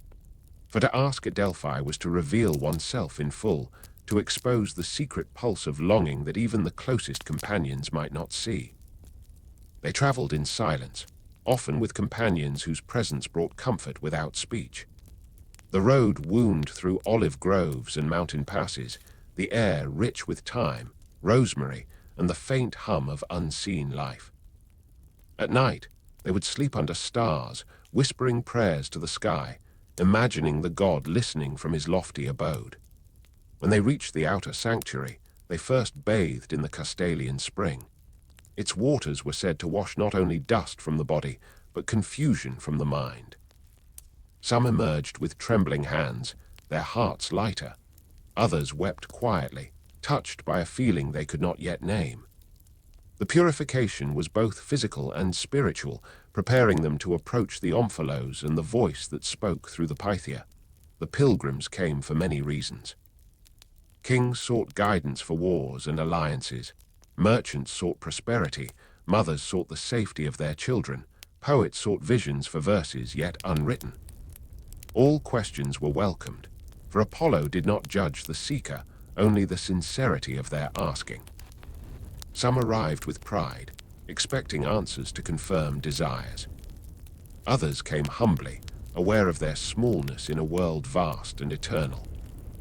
For to ask at Delphi was to reveal oneself in full, to expose the secret pulse of longing that even the closest companions might not see. They traveled in silence, often with companions whose presence brought comfort without speech. The road wound through olive groves and mountain passes, the air rich with thyme, rosemary, and the faint hum of unseen life. At night, they would sleep under stars, whispering prayers to the sky, imagining the god listening from his lofty abode. When they reached the outer sanctuary, they first bathed in the Castalian spring. Its waters were said to wash not only dust from the body, but confusion from the mind. Some emerged with trembling hands, their hearts lighter. Others wept quietly, touched by a feeling they could not yet name. The purification was both physical and spiritual, preparing them to approach the Omphalos and the voice that spoke through the Pythia. The pilgrims came for many reasons. Kings sought guidance for wars and alliances. Merchants sought prosperity. Mothers sought the safety of their children. Poets sought visions for verses yet unwritten. All questions were welcomed, for Apollo did not judge the seeker, only the sincerity of their asking. Some arrived with pride, expecting answers to confirm desires. Others came humbly, aware of their smallness in a world vast and eternal.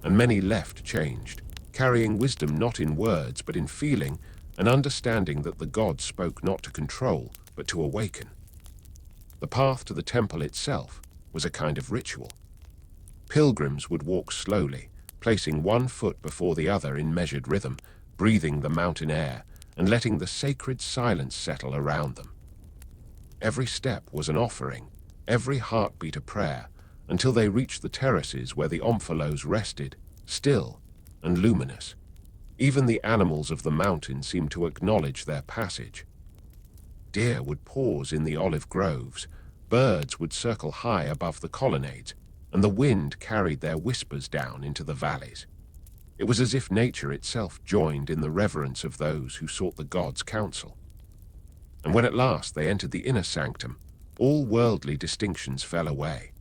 And many left changed, carrying wisdom not in words but in feeling, and understanding that the god spoke not to control, but to awaken. The path to the temple itself was a kind of ritual. Pilgrims would walk slowly, placing one foot before the other in measured rhythm, breathing the mountain air, and letting the sacred silence settle around them. Every step was an offering, every heartbeat a prayer, until they reached the terraces where the Omphalos rested, still and luminous. Even the animals of the mountain seemed to acknowledge their passage. Deer would pause in the olive groves, birds would circle high above the colonnades, and the wind carried their whispers down into the valleys. It was as if nature itself joined in the reverence of those who sought the gods' counsel. And when at last they entered the inner sanctum, all worldly distinctions fell away.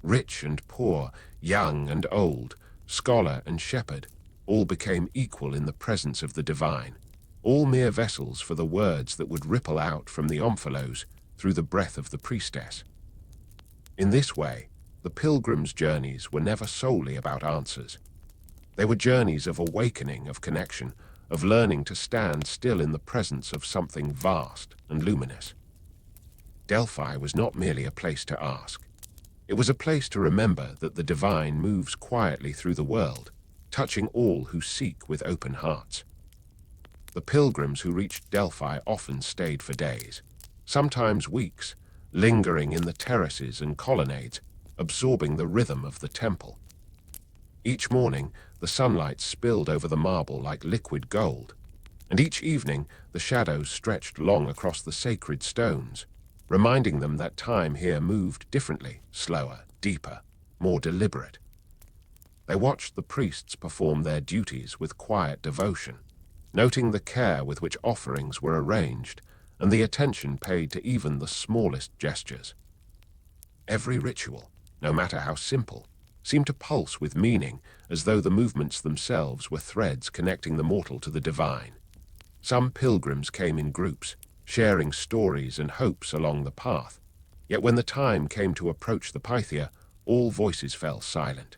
Rich and poor, young and old, scholar and shepherd, all became equal in the presence of the divine, all mere vessels for the words that would ripple out from the Omphalos through the breath of the priestess. In this way, the pilgrims' journeys were never solely about answers. They were journeys of awakening, of connection, of learning to stand still in the presence of something vast and luminous. Delphi was not merely a place to ask. It was a place to remember that the divine moves quietly through the world, touching all who seek with open hearts. The pilgrims who reached Delphi often stayed for days, sometimes weeks, lingering in the terraces and colonnades, absorbing the rhythm of the temple. Each morning, the sunlight spilled over the marble like liquid gold, and each evening the shadows stretched long across the sacred stones, reminding them that time here moved differently, slower, deeper, more deliberate. They watched the priests perform their duties with quiet devotion, noting the care with which offerings were arranged and the attention paid to even the smallest gestures. Every ritual, no matter how simple, seemed to pulse with meaning, as though the movements themselves were threads connecting the mortal to the divine. Some pilgrims came in groups, sharing stories and hopes along the path, yet when the time came to approach the Pythia, all voices fell silent.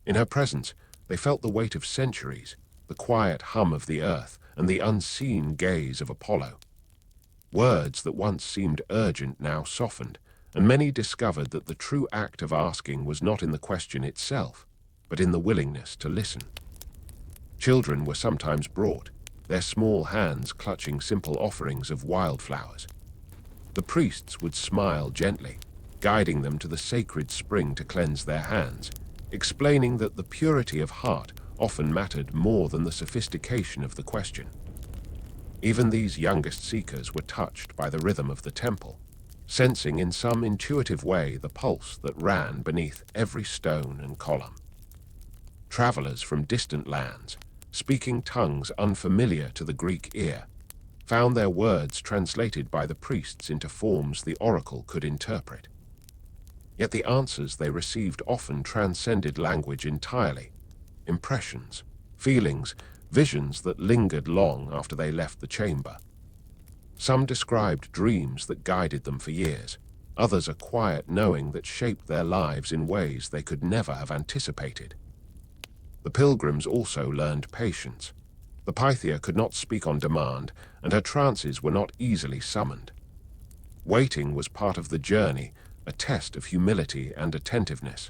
In her presence, they felt the weight of centuries, the quiet hum of the earth, and the unseen gaze of Apollo. Words that once seemed urgent now softened, and many discovered that the true act of asking was not in the question itself, but in the willingness to listen. Children were sometimes brought, their small hands clutching simple offerings of wildflowers. The priests would smile gently, guiding them to the sacred spring to cleanse their hands, explaining that the purity of heart often mattered more than the sophistication of the question. Even these youngest seekers were touched by the rhythm of the temple, sensing in some intuitive way the pulse that ran beneath every stone and column. Travelers from distant lands, speaking tongues unfamiliar to the Greek ear, found their words translated by the priests into forms the oracle could interpret. Yet the answers they received often transcended language entirely, impressions, feelings, visions that lingered long after they left the chamber. Some described dreams that guided them for years, others a quiet knowing that shaped their lives in ways they could never have anticipated. The pilgrims also learned patience. The Pythia could not speak on demand, and her trances were not easily summoned. Waiting was part of the journey, a test of humility and attentiveness.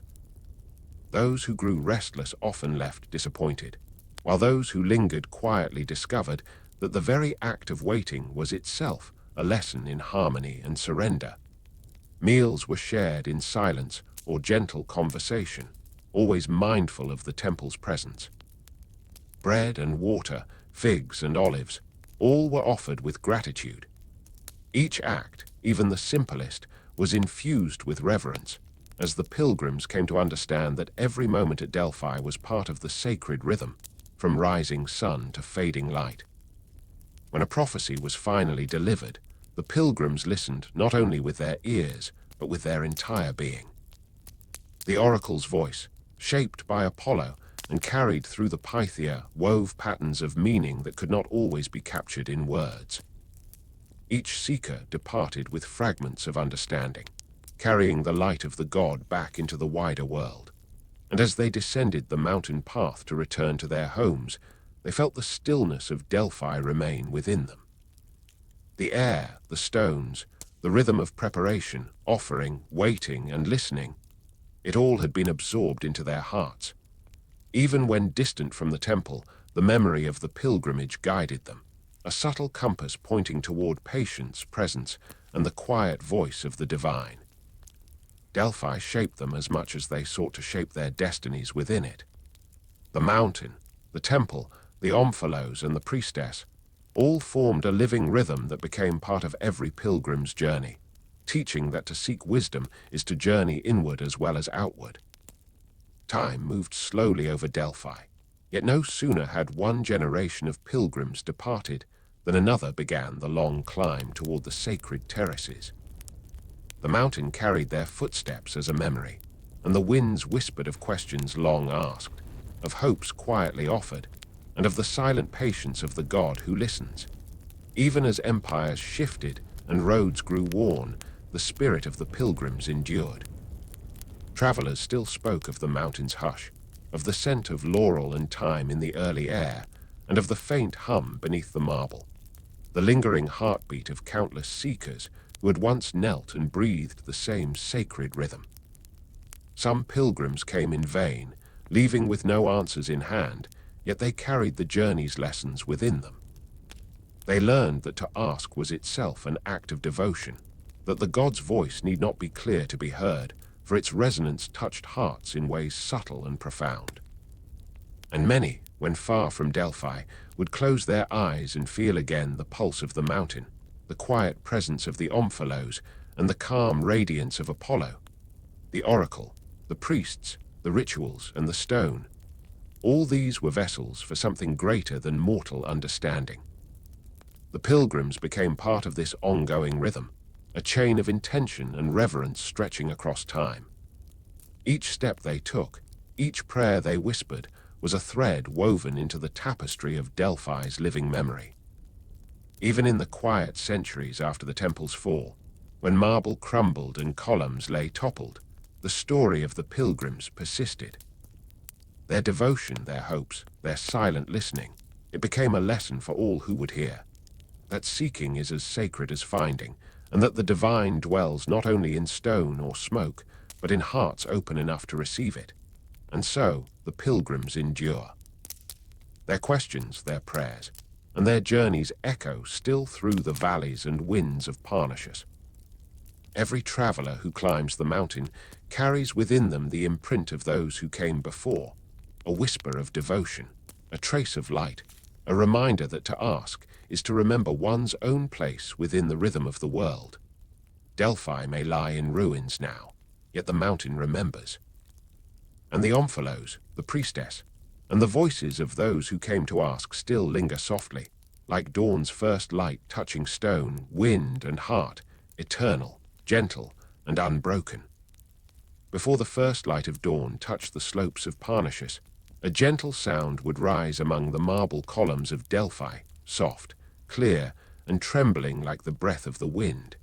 Those who grew restless often left disappointed, while those who lingered quietly discovered that the very act of waiting was itself a lesson in harmony and surrender. Meals were shared in silence or gentle conversation, always mindful of the temple's presence. Bread and water, figs and olives, all were offered with gratitude. Each act, even the simplest, was infused with reverence, as the pilgrims came to understand that every moment at Delphi was part of the sacred rhythm, from rising sun to fading light. When a prophecy was finally delivered, the pilgrims listened not only with their ears, but with their entire being. The oracle's voice, shaped by Apollo and carried through the Pythia, wove patterns of meaning that could not always be captured in words. Each seeker departed with fragments of understanding, carrying the light of the god back into the wider world. And as they descended the mountain path to return to their homes, they felt the stillness of Delphi remain within them. The air, the stones, the rhythm of preparation, offering, waiting, and listening, it all had been absorbed into their hearts. Even when distant from the temple, the memory of the pilgrimage guided them, a subtle compass pointing toward patience, presence, and the quiet voice of the divine. Delphi shaped them as much as they sought to shape their destinies within it. The mountain, the temple, the Omphalos, and the priestess all formed a living rhythm that became part of every pilgrim's journey. teaching that to seek wisdom is to journey inward as well as outward. Time moved slowly over Delphi, yet no sooner had one generation of pilgrims departed than another began the long climb toward the sacred terraces. The mountain carried their footsteps as a memory, and the winds whispered of questions long asked, of hopes quietly offered, and of the silent patience of the God who listens. Even as empires shifted and roads grew worn, the spirit of the pilgrims endured. Travelers still spoke of the mountain's hush, of the scent of laurel and thyme in the early air, and of the faint hum beneath the marble, the lingering heartbeat of countless seekers who had once knelt and breathed the same sacred rhythm. Some pilgrims came in vain, leaving with no answers in hand, yet they carried the journey's lessons within them. They learned that to ask was itself an act of devotion, that the God's voice need not be clear to be heard, for its resonance touched hearts in ways subtle and profound. And many, when far from Delphi, would close their eyes and feel again the pulse of the mountain, the quiet presence of the Omphalos, and the calm radiance of Apollo. The oracle, the priests, the rituals, and the stone. All these were vessels for something greater than mortal understanding. The pilgrims became part of this ongoing rhythm, a chain of intention and reverence stretching across time. Each step they took, each prayer they whispered, was a thread woven into the tapestry of Delphi's living memory. Even in the quiet centuries after the temple's fall, when marble crumbled and columns lay toppled, the story of the pilgrims persisted. Their devotion, their hopes, their silent listening, it became a lesson for all who would hear. That seeking is as sacred as finding, and that the divine dwells not only in stone or smoke, but in hearts open enough to receive it. And so the pilgrims endure. Their questions, their prayers, and their journeys echo still through the valleys and winds of Parnassus. Every traveler who climbs the mountain carries within them the imprint of those who came before, a whisper of devotion, a trace of light, a reminder that to ask is to remember one's own place within the rhythm of the world. Delphi may lie in ruins now, yet the mountain remembers. And the Omphalos, the priestess, and the voices of those who came to ask still linger softly, like dawn's first light touching stone, wind, and heart, eternal, gentle, and unbroken. Before the first light of dawn touched the slopes of Parnassus, a gentle sound would rise among the marble columns of Delphi, soft, clear, and trembling like the breath of the wind.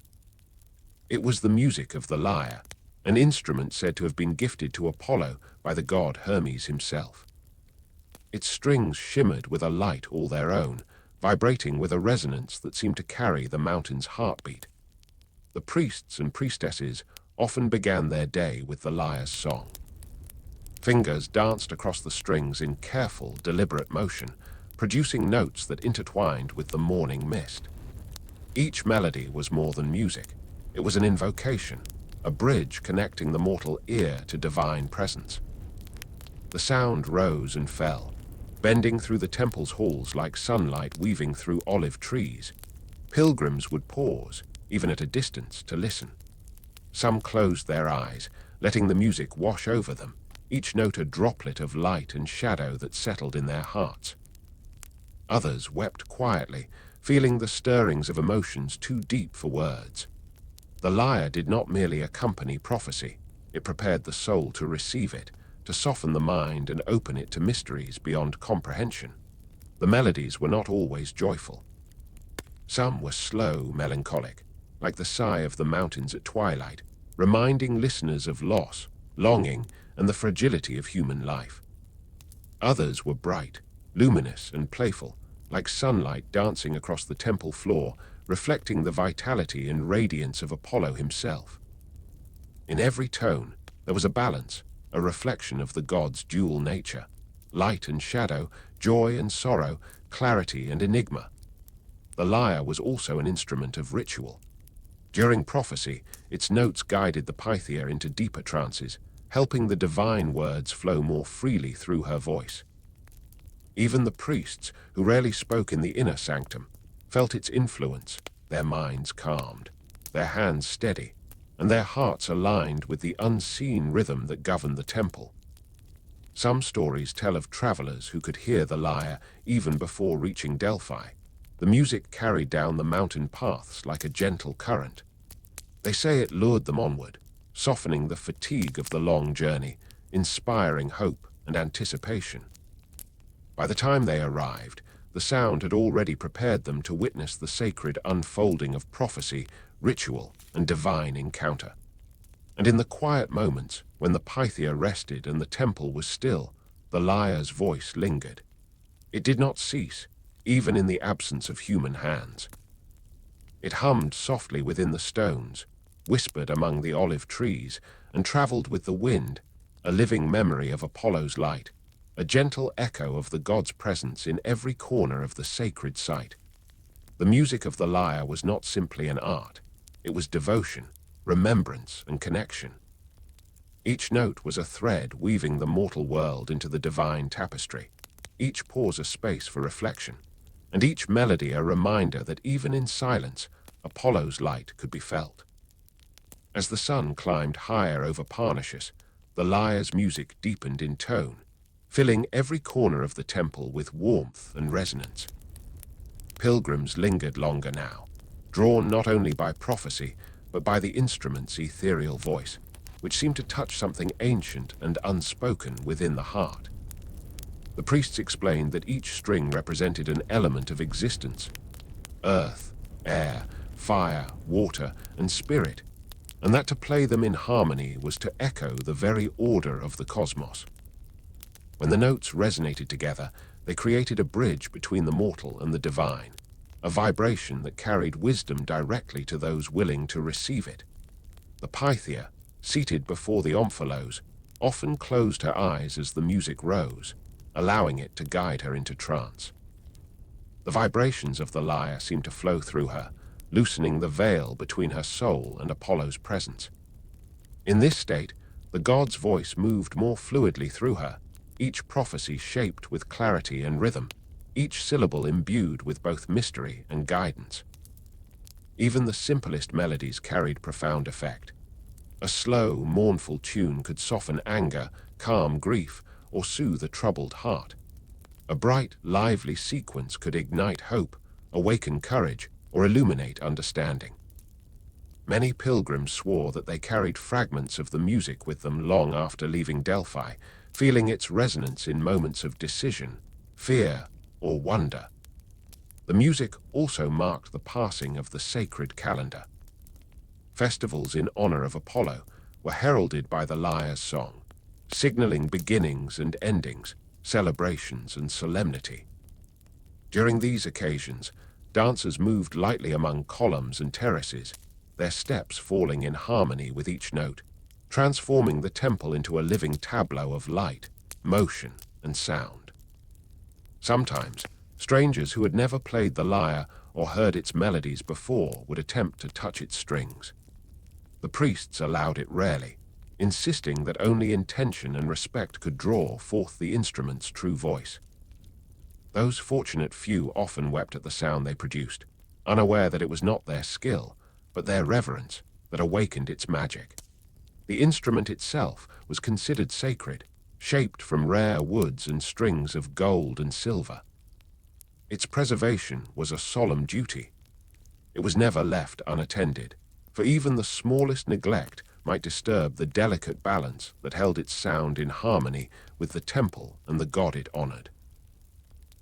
It was the music of the lyre, an instrument said to have been gifted to Apollo by the god Hermes himself. Its strings shimmered with a light all their own, vibrating with a resonance that seemed to carry the mountain's heartbeat. The priests and priestesses often began their day with the lyre's song. Fingers danced across the strings in careful, deliberate motion, producing notes that intertwined with the morning mist. Each melody was more than music. It was an invocation, a bridge connecting the mortal ear to divine presence. The sound rose and fell, bending through the temple's halls like sunlight weaving through olive trees. Pilgrims would pause, even at a distance, to listen. Some closed their eyes, letting the music wash over them, each note a droplet of light and shadow that settled in their hearts. Others wept quietly, feeling the stirrings of emotions too deep for words. The lyre did not merely accompany prophecy, it prepared the soul to receive it, to soften the mind and open it to mysteries beyond comprehension. The melodies were not always joyful. Some were slow, melancholic, like the sigh of the mountains at twilight, reminding listeners of loss, longing, and the fragility of human life. Others were bright, luminous, and playful, like sunlight dancing across the temple floor, reflecting the vitality and radiance of Apollo himself. In every tone, there was a balance, a reflection of the god's dual nature, light and shadow, joy and sorrow, clarity and enigma. The lyre was also an instrument of ritual. During prophecy, its notes guided the Pythia into deeper trances, helping the divine words flow more freely through her voice. Even the priests, who rarely spoke in the inner sanctum, felt its influence, their minds calmed. their hands steady, and their hearts aligned with the unseen rhythm that governed the temple. Some stories tell of travelers who could hear the lyre even before reaching Delphi. The music carried down the mountain paths like a gentle current. They say it lured them onward, softening the fatigue of the long journey, inspiring hope and anticipation. By the time they arrived, the sound had already prepared them to witness the sacred unfolding of prophecy, ritual, and divine encounter. And in the quiet moments, when the Pythia rested and the temple was still, the lyre's voice lingered. It did not cease, even in the absence of human hands. It hummed softly within the stones, whispered among the olive trees, and traveled with the wind, a living memory of Apollo's light, a gentle echo of the god's presence in every corner of the sacred site. The music of the lyre was not simply an art, it was devotion, remembrance, and connection. Each note was a thread weaving the mortal world into the divine tapestry, each pause a space for reflection, and each melody a reminder that even in silence, Apollo's light could be felt. As the sun climbed higher over Parnassus, the lyre's music deepened in tone, filling every corner of the temple with warmth and resonance. Pilgrims lingered longer now, drawn not only by prophecy, but by the instrument's ethereal voice, which seemed to touch something ancient and unspoken within the heart. The priests explained that each string represented an element of existence: earth, air, fire, water, and spirit, and that to play them in harmony was to echo the very order of the cosmos. When the notes resonated together, they created a bridge between the mortal and the divine, a vibration that carried wisdom directly to those willing to receive it. The Pythia, seated before the Omphalos, often closed her eyes as the music rose, allowing it to guide her into trance. The vibrations of the lyre seemed to flow through her, loosening the veil between her soul and Apollo's presence. In this state, the god's voice moved more fluidly through her, each prophecy shaped with clarity and rhythm, each syllable imbued with both mystery and guidance. Even the simplest melodies carried profound effect. A slow, mournful tune could soften anger, calm grief, or soothe a troubled heart. A bright, lively sequence could ignite hope, awaken courage, or illuminate understanding. Many pilgrims swore that they carried fragments of the music with them long after leaving Delphi, feeling its resonance in moments of decision, fear, or wonder. The music also marked the passing of the sacred calendar. Festivals in honor of Apollo were heralded by the lyre's song, signaling beginnings and endings, celebrations and solemnity. During these occasions, dancers moved lightly among columns and terraces, their steps falling in harmony with each note, transforming the temple into a living tableau of light, motion, and sound. Sometimes, strangers who had never played the lyre or heard its melodies before would attempt to touch its strings. The priests allowed it rarely, insisting that only intention and respect could draw forth the instrument's true voice. Those fortunate few often wept at the sound they produced, unaware that it was not their skill, but their reverence, that awakened its magic. The instrument itself was considered sacred, shaped from rare woods and strings of gold and silver. Its preservation was a solemn duty. It was never left unattended, for even the smallest neglect might disturb the delicate balance that held its sound in harmony with the temple and the god it honored.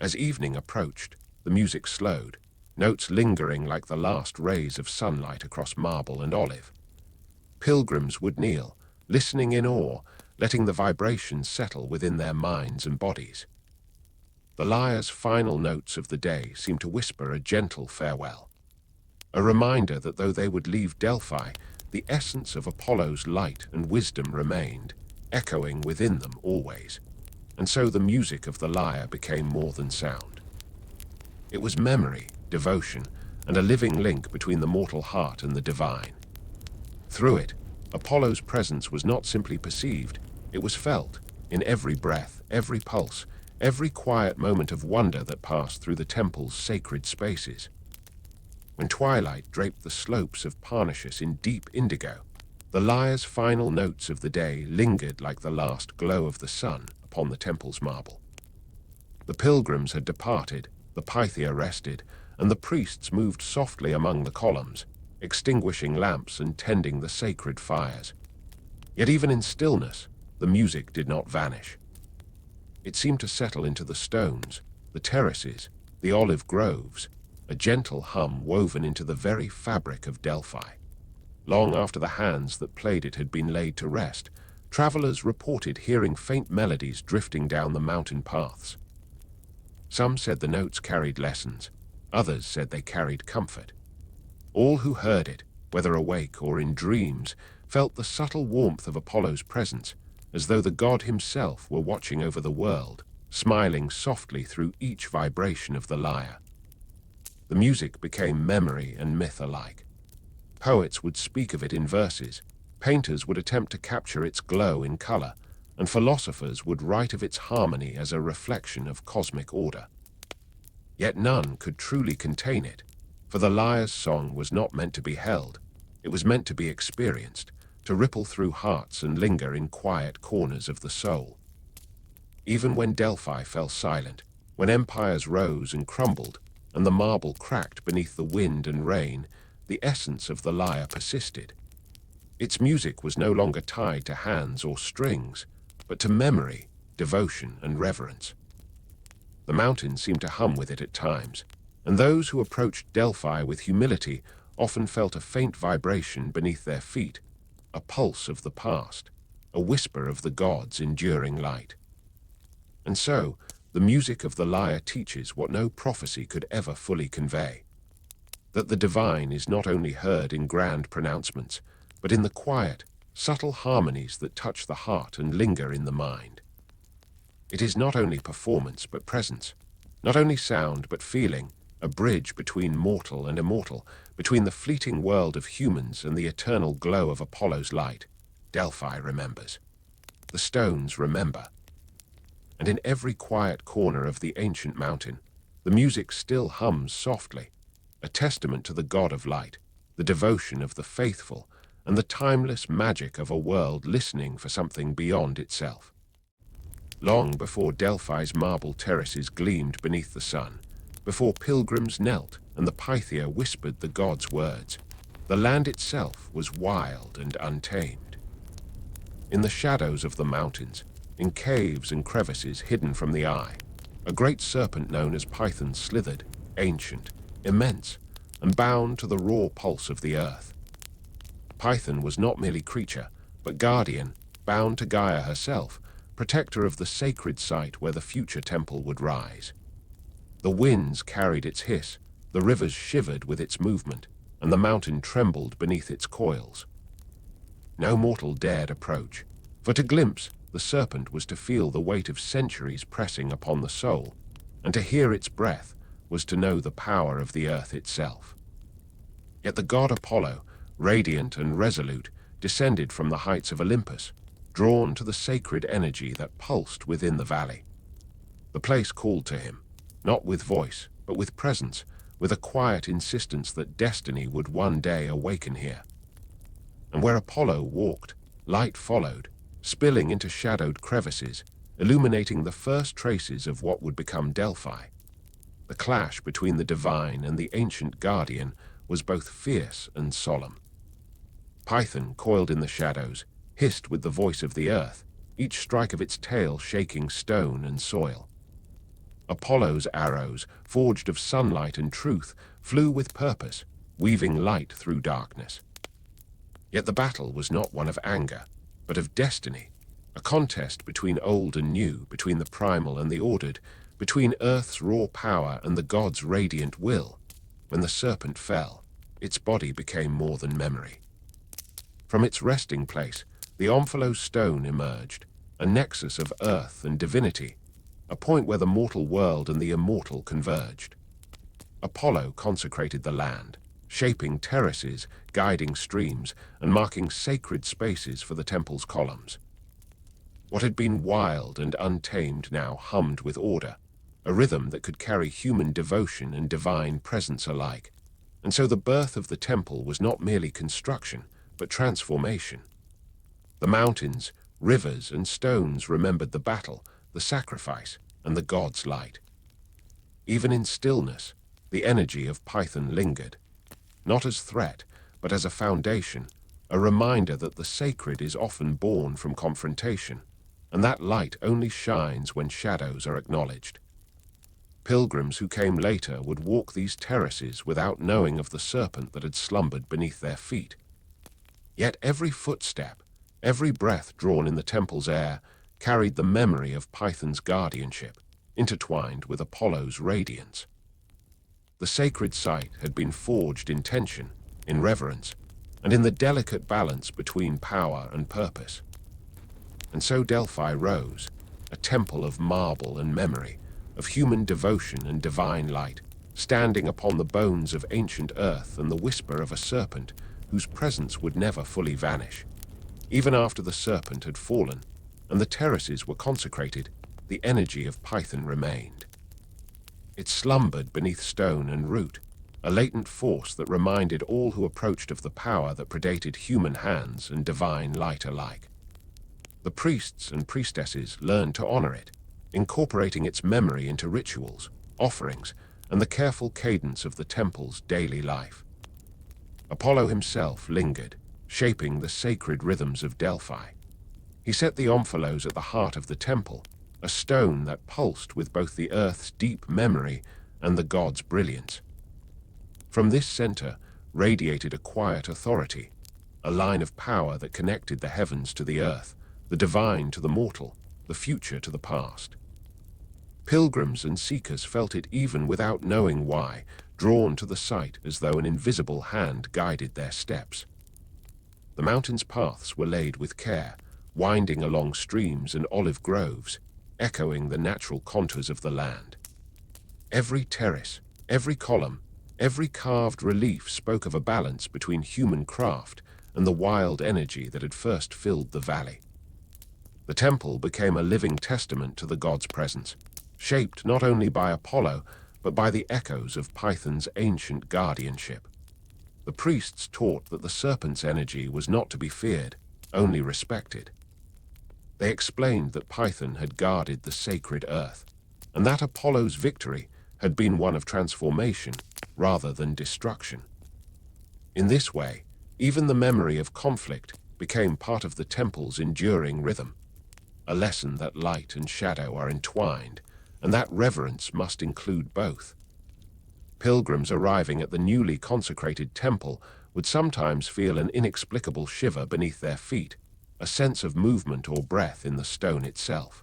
As evening approached, the music slowed, notes lingering like the last rays of sunlight across marble and olive. Pilgrims would kneel, listening in awe, letting the vibrations settle within their minds and bodies. The lyre's final notes of the day seemed to whisper a gentle farewell, a reminder that though they would leave Delphi, the essence of Apollo's light and wisdom remained, echoing within them always. And so the music of the lyre became more than sound. It was memory, devotion, and a living link between the mortal heart and the divine. Through it, Apollo's presence was not simply perceived, it was felt in every breath, every pulse, every quiet moment of wonder that passed through the temple's sacred spaces. When twilight draped the slopes of Parnassus in deep indigo, the lyre's final notes of the day lingered like the last glow of the sun upon the temple's marble. The pilgrims had departed, the Pythia rested, and the priests moved softly among the columns, extinguishing lamps and tending the sacred fires. Yet even in stillness, the music did not vanish. It seemed to settle into the stones, the terraces, the olive groves, a gentle hum woven into the very fabric of Delphi. Long after the hands that played it had been laid to rest, travelers reported hearing faint melodies drifting down the mountain paths. Some said the notes carried lessons, others said they carried comfort. All who heard it, whether awake or in dreams, felt the subtle warmth of Apollo's presence, as though the god himself were watching over the world, smiling softly through each vibration of the lyre. The music became memory and myth alike. Poets would speak of it in verses, painters would attempt to capture its glow in color, and philosophers would write of its harmony as a reflection of cosmic order. Yet none could truly contain it, for the lyre's song was not meant to be held, it was meant to be experienced, to ripple through hearts and linger in quiet corners of the soul. Even when Delphi fell silent, when empires rose and crumbled, and the marble cracked beneath the wind and rain, the essence of the lyre persisted. Its music was no longer tied to hands or strings, but to memory, devotion, and reverence. The mountains seemed to hum with it at times, and those who approached Delphi with humility often felt a faint vibration beneath their feet, a pulse of the past, a whisper of the gods' enduring light. And so, the music of the lyre teaches what no prophecy could ever fully convey, that the divine is not only heard in grand pronouncements, but in the quiet, subtle harmonies that touch the heart and linger in the mind. It is not only performance but presence, not only sound but feeling, a bridge between mortal and immortal, between the fleeting world of humans and the eternal glow of Apollo's light. Delphi remembers. The stones remember. And in every quiet corner of the ancient mountain, the music still hums softly, a testament to the god of light, the devotion of the faithful, and the timeless magic of a world listening for something beyond itself. Long before Delphi's marble terraces gleamed beneath the sun, before pilgrims knelt and the Pythia whispered the god's words, the land itself was wild and untamed. In the shadows of the mountains, in caves and crevices hidden from the eye, a great serpent known as Python slithered, ancient, immense, and bound to the raw pulse of the earth. Python was not merely creature, but guardian, bound to Gaia herself, protector of the sacred site where the future temple would rise. The winds carried its hiss, the rivers shivered with its movement, and the mountain trembled beneath its coils. No mortal dared approach, for to glimpse the serpent was to feel the weight of centuries pressing upon the soul, and to hear its breath was to know the power of the earth itself. Yet the god Apollo, radiant and resolute, descended from the heights of Olympus, drawn to the sacred energy that pulsed within the valley. The place called to him, not with voice, but with presence, with a quiet insistence that destiny would one day awaken here. And where Apollo walked, light followed, spilling into shadowed crevices, illuminating the first traces of what would become Delphi. The clash between the divine and the ancient guardian was both fierce and solemn. Python, coiled in the shadows, hissed with the voice of the earth, each strike of its tail shaking stone and soil. Apollo's arrows, forged of sunlight and truth, flew with purpose, weaving light through darkness. Yet the battle was not one of anger, but of destiny, a contest between old and new, between the primal and the ordered, between Earth's raw power and the god's radiant will. When the serpent fell, its body became more than memory. From its resting place, the Omphalos stone emerged, a nexus of earth and divinity, a point where the mortal world and the immortal converged. Apollo consecrated the land, shaping terraces, guiding streams, and marking sacred spaces for the temple's columns. What had been wild and untamed now hummed with order, a rhythm that could carry human devotion and divine presence alike. And so the birth of the temple was not merely construction, but transformation. The mountains, rivers, and stones remembered the battle, the sacrifice, and the god's light. Even in stillness, the energy of Python lingered, not as threat, but as a foundation, a reminder that the sacred is often born from confrontation, and that light only shines when shadows are acknowledged. Pilgrims who came later would walk these terraces without knowing of the serpent that had slumbered beneath their feet. Yet every footstep, every breath drawn in the temple's air, carried the memory of Python's guardianship, intertwined with Apollo's radiance. The sacred site had been forged in tension, in reverence, and in the delicate balance between power and purpose. And so Delphi rose, a temple of marble and memory, of human devotion and divine light, standing upon the bones of ancient earth and the whisper of a serpent whose presence would never fully vanish. Even after the serpent had fallen and the terraces were consecrated, the energy of Python remained. It slumbered beneath stone and root, a latent force that reminded all who approached of the power that predated human hands and divine light alike. The priests and priestesses learned to honor it, incorporating its memory into rituals, offerings, and the careful cadence of the temple's daily life. Apollo himself lingered, shaping the sacred rhythms of Delphi. He set the Omphalos at the heart of the temple, a stone that pulsed with both the earth's deep memory and the god's brilliance. From this center radiated a quiet authority, a line of power that connected the heavens to the earth, the divine to the mortal, the future to the past. Pilgrims and seekers felt it even without knowing why, drawn to the site as though an invisible hand guided their steps. The mountain's paths were laid with care, winding along streams and olive groves, echoing the natural contours of the land. Every terrace, every column, every carved relief spoke of a balance between human craft and the wild energy that had first filled the valley. The temple became a living testament to the god's presence, shaped not only by Apollo, but by the echoes of Python's ancient guardianship. The priests taught that the serpent's energy was not to be feared, only respected. They explained that Python had guarded the sacred earth, and that Apollo's victory had been one of transformation rather than destruction. In this way, even the memory of conflict became part of the temple's enduring rhythm, a lesson that light and shadow are entwined, and that reverence must include both. Pilgrims arriving at the newly consecrated temple would sometimes feel an inexplicable shiver beneath their feet, a sense of movement or breath in the stone itself.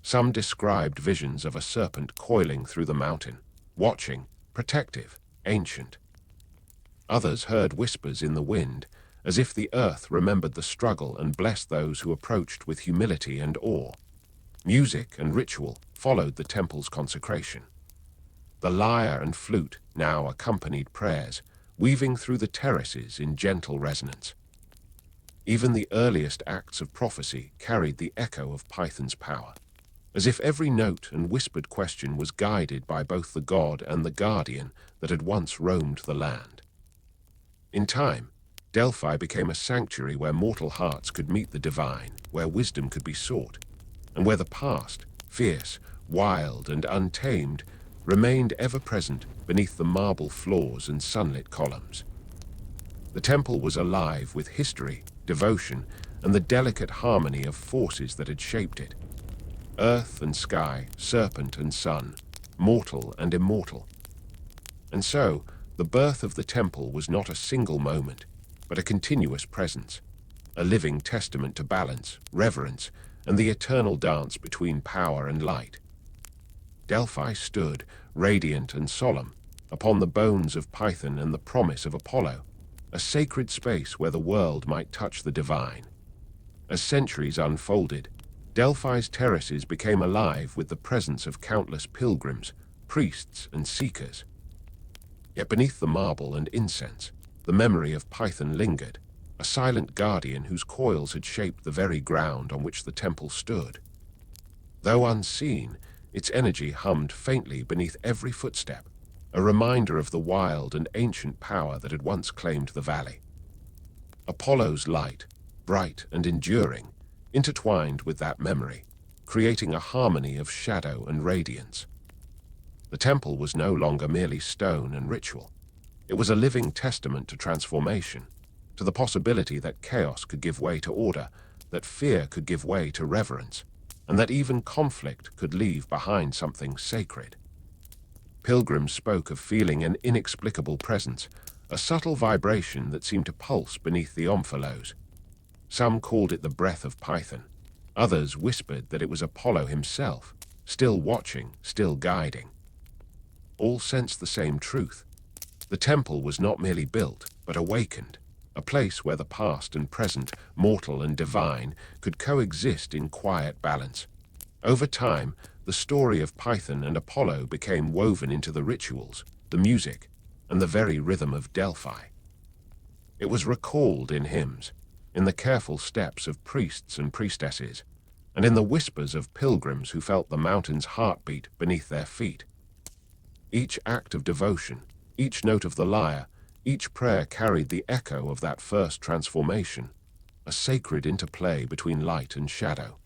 Some described visions of a serpent coiling through the mountain, watching, protective, ancient. Others heard whispers in the wind, as if the earth remembered the struggle and blessed those who approached with humility and awe. Music and ritual followed the temple's consecration. The lyre and flute now accompanied prayers, weaving through the terraces in gentle resonance. Even the earliest acts of prophecy carried the echo of Python's power, as if every note and whispered question was guided by both the god and the guardian that had once roamed the land. In time, Delphi became a sanctuary where mortal hearts could meet the divine, where wisdom could be sought, and where the past, fierce, wild, and untamed, remained ever present beneath the marble floors and sunlit columns. The temple was alive with history, devotion, and the delicate harmony of forces that had shaped it. Earth and sky, serpent and sun, mortal and immortal. And so, the birth of the temple was not a single moment, but a continuous presence, a living testament to balance, reverence, and the eternal dance between power and light. Delphi stood, radiant and solemn, upon the bones of Python and the promise of Apollo, a sacred space where the world might touch the divine. As centuries unfolded, Delphi's terraces became alive with the presence of countless pilgrims, priests, and seekers. Yet beneath the marble and incense, the memory of Python lingered, a silent guardian whose coils had shaped the very ground on which the temple stood. Though unseen, its energy hummed faintly beneath every footstep, a reminder of the wild and ancient power that had once claimed the valley. Apollo's light, bright and enduring, intertwined with that memory, creating a harmony of shadow and radiance. The temple was no longer merely stone and ritual. It was a living testament to transformation, to the possibility that chaos could give way to order, that fear could give way to reverence, and that even conflict could leave behind something sacred. Pilgrims spoke of feeling an inexplicable presence, a subtle vibration that seemed to pulse beneath the Omphalos. Some called it the breath of Python. Others whispered that it was Apollo himself, still watching, still guiding. All sensed the same truth. The temple was not merely built, but awakened, a place where the past and present, mortal and divine, could coexist in quiet balance. Over time, the story of Python and Apollo became woven into the rituals, the music, and the very rhythm of Delphi. It was recalled in hymns, in the careful steps of priests and priestesses, and in the whispers of pilgrims who felt the mountain's heartbeat beneath their feet. Each act of devotion, each note of the lyre, each prayer carried the echo of that first transformation, a sacred interplay between light and shadow.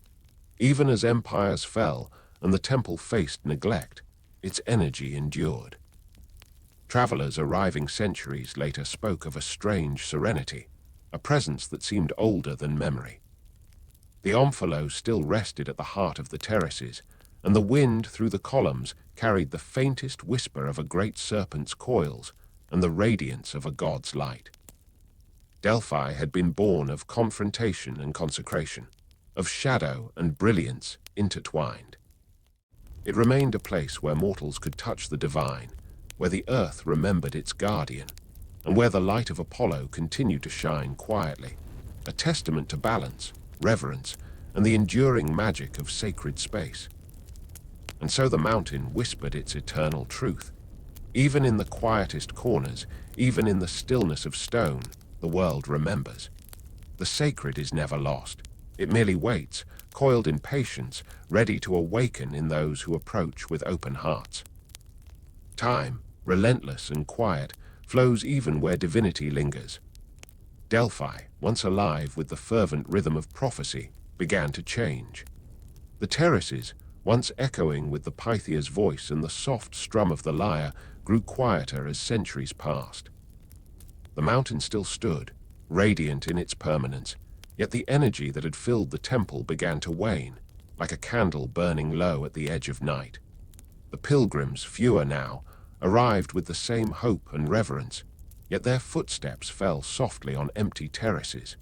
Even as empires fell and the temple faced neglect, its energy endured. Travelers arriving centuries later spoke of a strange serenity, a presence that seemed older than memory. The Omphalos still rested at the heart of the terraces, and the wind through the columns carried the faintest whisper of a great serpent's coils and the radiance of a god's light. Delphi had been born of confrontation and consecration, of shadow and brilliance intertwined. It remained a place where mortals could touch the divine, where the earth remembered its guardian, and where the light of Apollo continued to shine quietly, a testament to balance, reverence, and the enduring magic of sacred space. And so the mountain whispered its eternal truth. Even in the quietest corners, even in the stillness of stone, the world remembers. The sacred is never lost. It merely waits, coiled in patience, ready to awaken in those who approach with open hearts. Time, relentless and quiet, flows even where divinity lingers. Delphi, once alive with the fervent rhythm of prophecy, began to change. The terraces, once echoing with the Pythia's voice and the soft strum of the lyre, grew quieter as centuries passed. The mountain still stood, radiant in its permanence, yet the energy that had filled the temple began to wane, like a candle burning low at the edge of night. The pilgrims, fewer now, arrived with the same hope and reverence, yet their footsteps fell softly on empty terraces.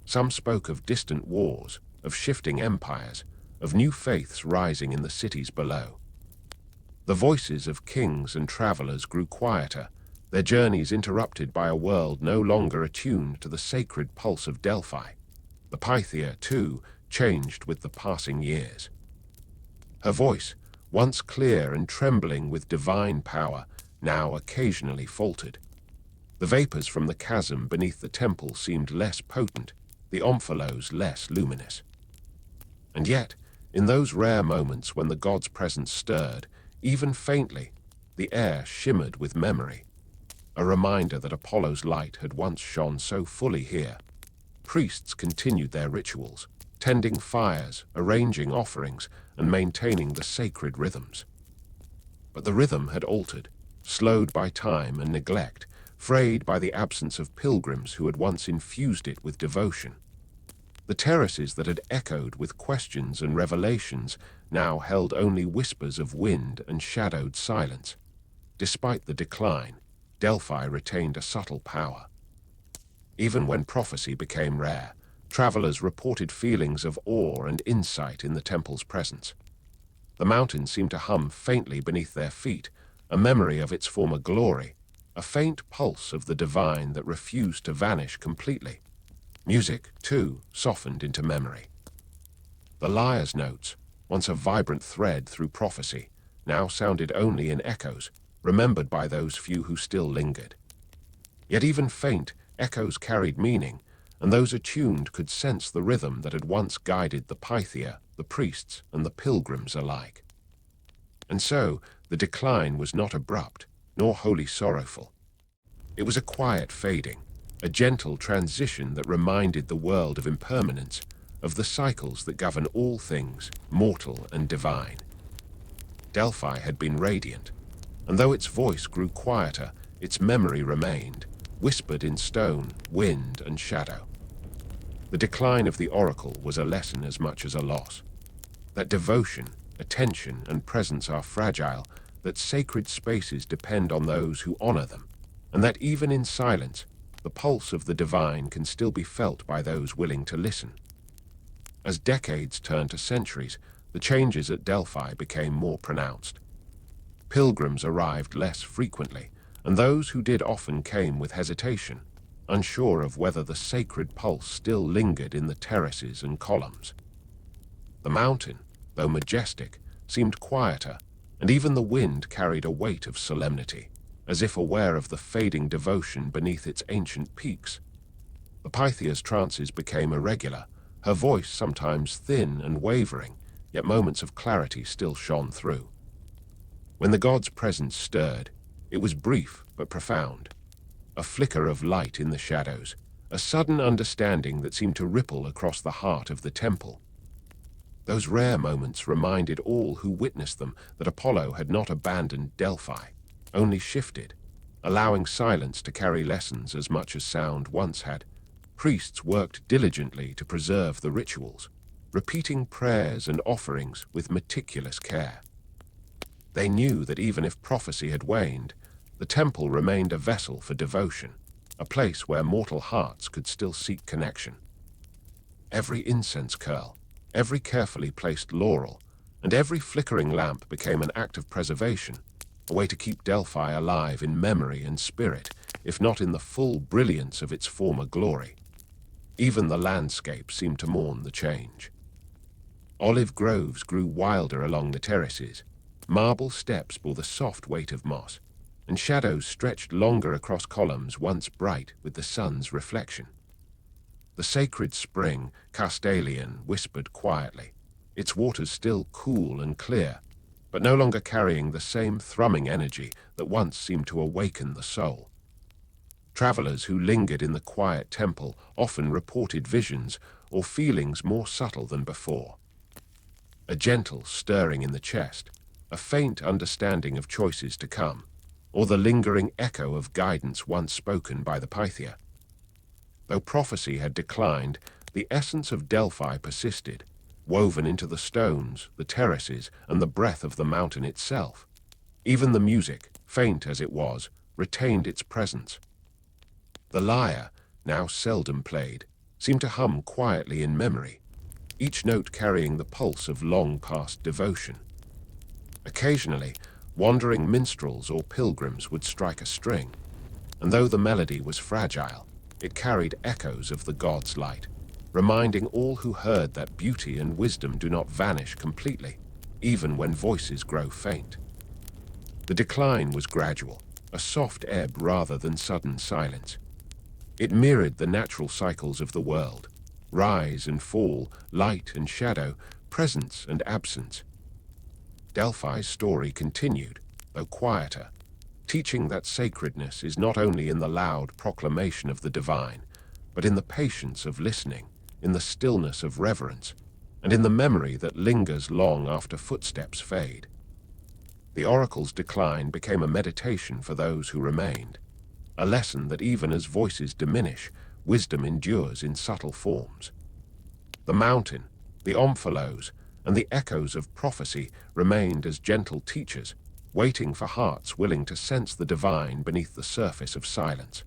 Some spoke of distant wars, of shifting empires, of new faiths rising in the cities below. The voices of kings and travelers grew quieter, their journeys interrupted by a world no longer attuned to the sacred pulse of Delphi. The Pythia, too, changed with the passing years. Her voice, once clear and trembling with divine power, now occasionally faltered. The vapors from the chasm beneath the temple seemed less potent, the Omphalos less luminous. And yet, in those rare moments when the god's presence stirred, even faintly, the air shimmered with memory, a reminder that Apollo's light had once shone so fully here. Priests continued their rituals, tending fires, arranging offerings, and maintaining the sacred rhythms. But the rhythm had altered, slowed by time and neglect, frayed by the absence of pilgrims who had once infused it with devotion. The terraces that had echoed with questions and revelations now held only whispers of wind and shadowed silence. Despite the decline, Delphi retained a subtle power. Even when prophecy became rare, travelers reported feelings of awe and insight in the temple's presence. The mountain seemed to hum faintly beneath their feet, a memory of its former glory, a faint pulse of the divine that refused to vanish completely. Music, too, softened into memory. The lyre's notes, once a vibrant thread through prophecy, now sounded only in echoes, remembered by those few who still lingered. Yet even faint, echoes carried meaning, and those attuned could sense the rhythm that had once guided the Pythia, the priests, and the pilgrims alike. And so, The decline was not abrupt, nor wholly sorrowful. It was a quiet fading, a gentle transition that reminded the world of impermanence, of the cycles that govern all things, mortal and divine. Delphi had been radiant, and though its voice grew quieter, its memory remained, whispered in stone, wind, and shadow. The decline of the oracle was a lesson as much as a loss. That devotion, attention, and presence are fragile, that sacred spaces depend on those who honor them, and that even in silence, the pulse of the divine can still be felt by those willing to listen. As decades turned to centuries, the changes at Delphi became more pronounced. Pilgrims arrived less frequently, and those who did often came with hesitation, unsure of whether the sacred pulse still lingered in the terraces and columns. The mountain, though majestic, seemed quieter, and even the wind carried a weight of solemnity, as if aware of the fading devotion beneath its ancient peaks. The Pythia's trances became irregular, her voice sometimes thin and wavering, yet moments of clarity still shone through. When the god's presence stirred, it was brief but profound. A flicker of light in the shadows, a sudden understanding that seemed to ripple across the heart of the temple. Those rare moments reminded all who witnessed them that Apollo had not abandoned Delphi, only shifted, allowing silence to carry lessons as much as sound once had. Priests worked diligently to preserve the rituals, repeating prayers and offerings with meticulous care. They knew that even if prophecy had waned, the temple remained a vessel for devotion, a place where mortal hearts could still seek connection. Every incense curl, every carefully placed laurel, and every flickering lamp became an act of preservation, a way to keep Delphi alive in memory and spirit, if not in the full brilliance of its former glory. Even the landscape seemed to mourn the change. Olive groves grew wilder along the terraces, marble steps bore the soft weight of moss, and shadows stretched longer across columns once bright with the sun's reflection. The sacred spring, Castalian, whispered quietly, its waters still cool and clear, but no longer carrying the same thrumming energy that once seemed to awaken the soul. Travelers who lingered in the quiet temple often reported visions or feelings more subtle than before. A gentle stirring in the chest, a faint understanding of choices to come, or the lingering echo of guidance once spoken by the Pythia. Though prophecy had declined, the essence of Delphi persisted, woven into the stones, the terraces, and the breath of the mountain itself. Even the music, faint as it was, retained its presence. The lyre, now seldom played, seemed to hum quietly in memory, each note carrying the pulse of long-past devotion. Occasionally, wandering minstrels or pilgrims would strike a string, and though the melody was fragile, it carried echoes of the god's light, reminding all who heard that beauty and wisdom do not vanish completely, even when voices grow faint. The decline was gradual, a soft ebb rather than sudden silence. It mirrored the natural cycles of the world, rise and fall, light and shadow, presence and absence. Delphi's story continued, though quieter, teaching that sacredness is not only in the loud proclamation of the divine, but in the patience of listening, in the stillness of reverence, and in the memory that lingers long after footsteps fade. The oracle's decline became a meditation for those who remained, a lesson that even as voices diminish, wisdom endures in subtle forms. The mountain, the Omphalos, and the echoes of prophecy remained as gentle teachers, waiting for hearts willing to sense the divine beneath the surface of silence.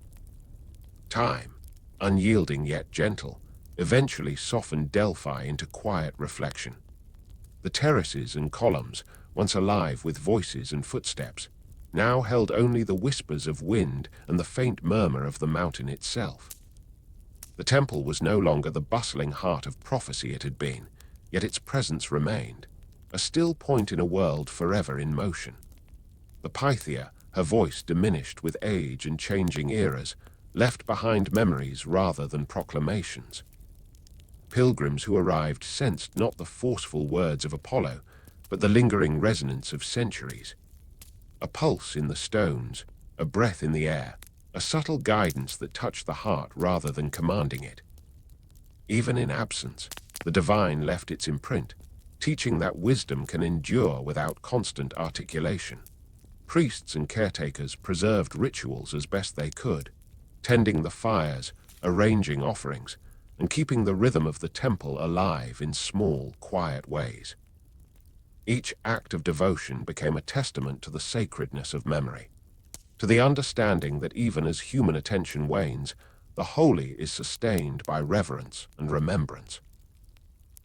Time, unyielding yet gentle, eventually softened Delphi into quiet reflection. The terraces and columns, once alive with voices and footsteps, now held only the whispers of wind and the faint murmur of the mountain itself. The temple was no longer the bustling heart of prophecy it had been, yet its presence remained, a still point in a world forever in motion. The Pythia, her voice diminished with age and changing eras, left behind memories rather than proclamations. Pilgrims who arrived sensed not the forceful words of Apollo, but the lingering resonance of centuries. A pulse in the stones, a breath in the air, a subtle guidance that touched the heart rather than commanding it. Even in absence, the divine left its imprint, teaching that wisdom can endure without constant articulation. Priests and caretakers preserved rituals as best they could, tending the fires, arranging offerings, and keeping the rhythm of the temple alive in small, quiet ways. Each act of devotion became a testament to the sacredness of memory, to the understanding that even as human attention wanes, the holy is sustained by reverence and remembrance.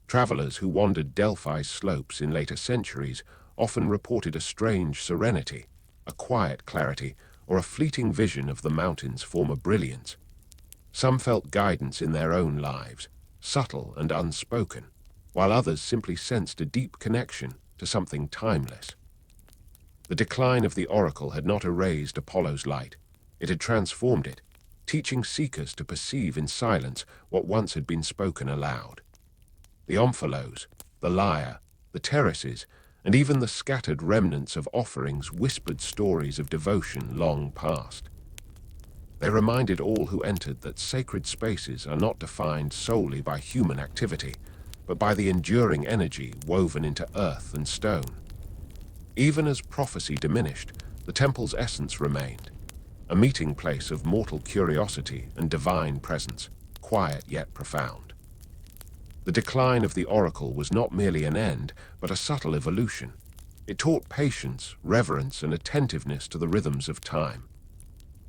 Travelers who wandered Delphi's slopes in later centuries often reported a strange serenity, a quiet clarity, or a fleeting vision of the mountain's former brilliance. Some felt guidance in their own lives, subtle and unspoken, while others simply sensed a deep connection to something timeless. The decline of the oracle had not erased Apollo's light. It had transformed it, teaching seekers to perceive in silence what once had been spoken aloud. The Omphalos, the lyre, the terraces, and even the scattered remnants of offerings whispered stories of devotion long past. They reminded all who entered that sacred spaces are not defined solely by human activity, but by the enduring energy woven into earth and stone. Even as prophecy diminished, the temple's essence remained, a meeting place of mortal curiosity and divine presence, quiet yet profound. The decline of the oracle was not merely an end, but a subtle evolution. It taught patience, reverence, and attentiveness to the rhythms of time.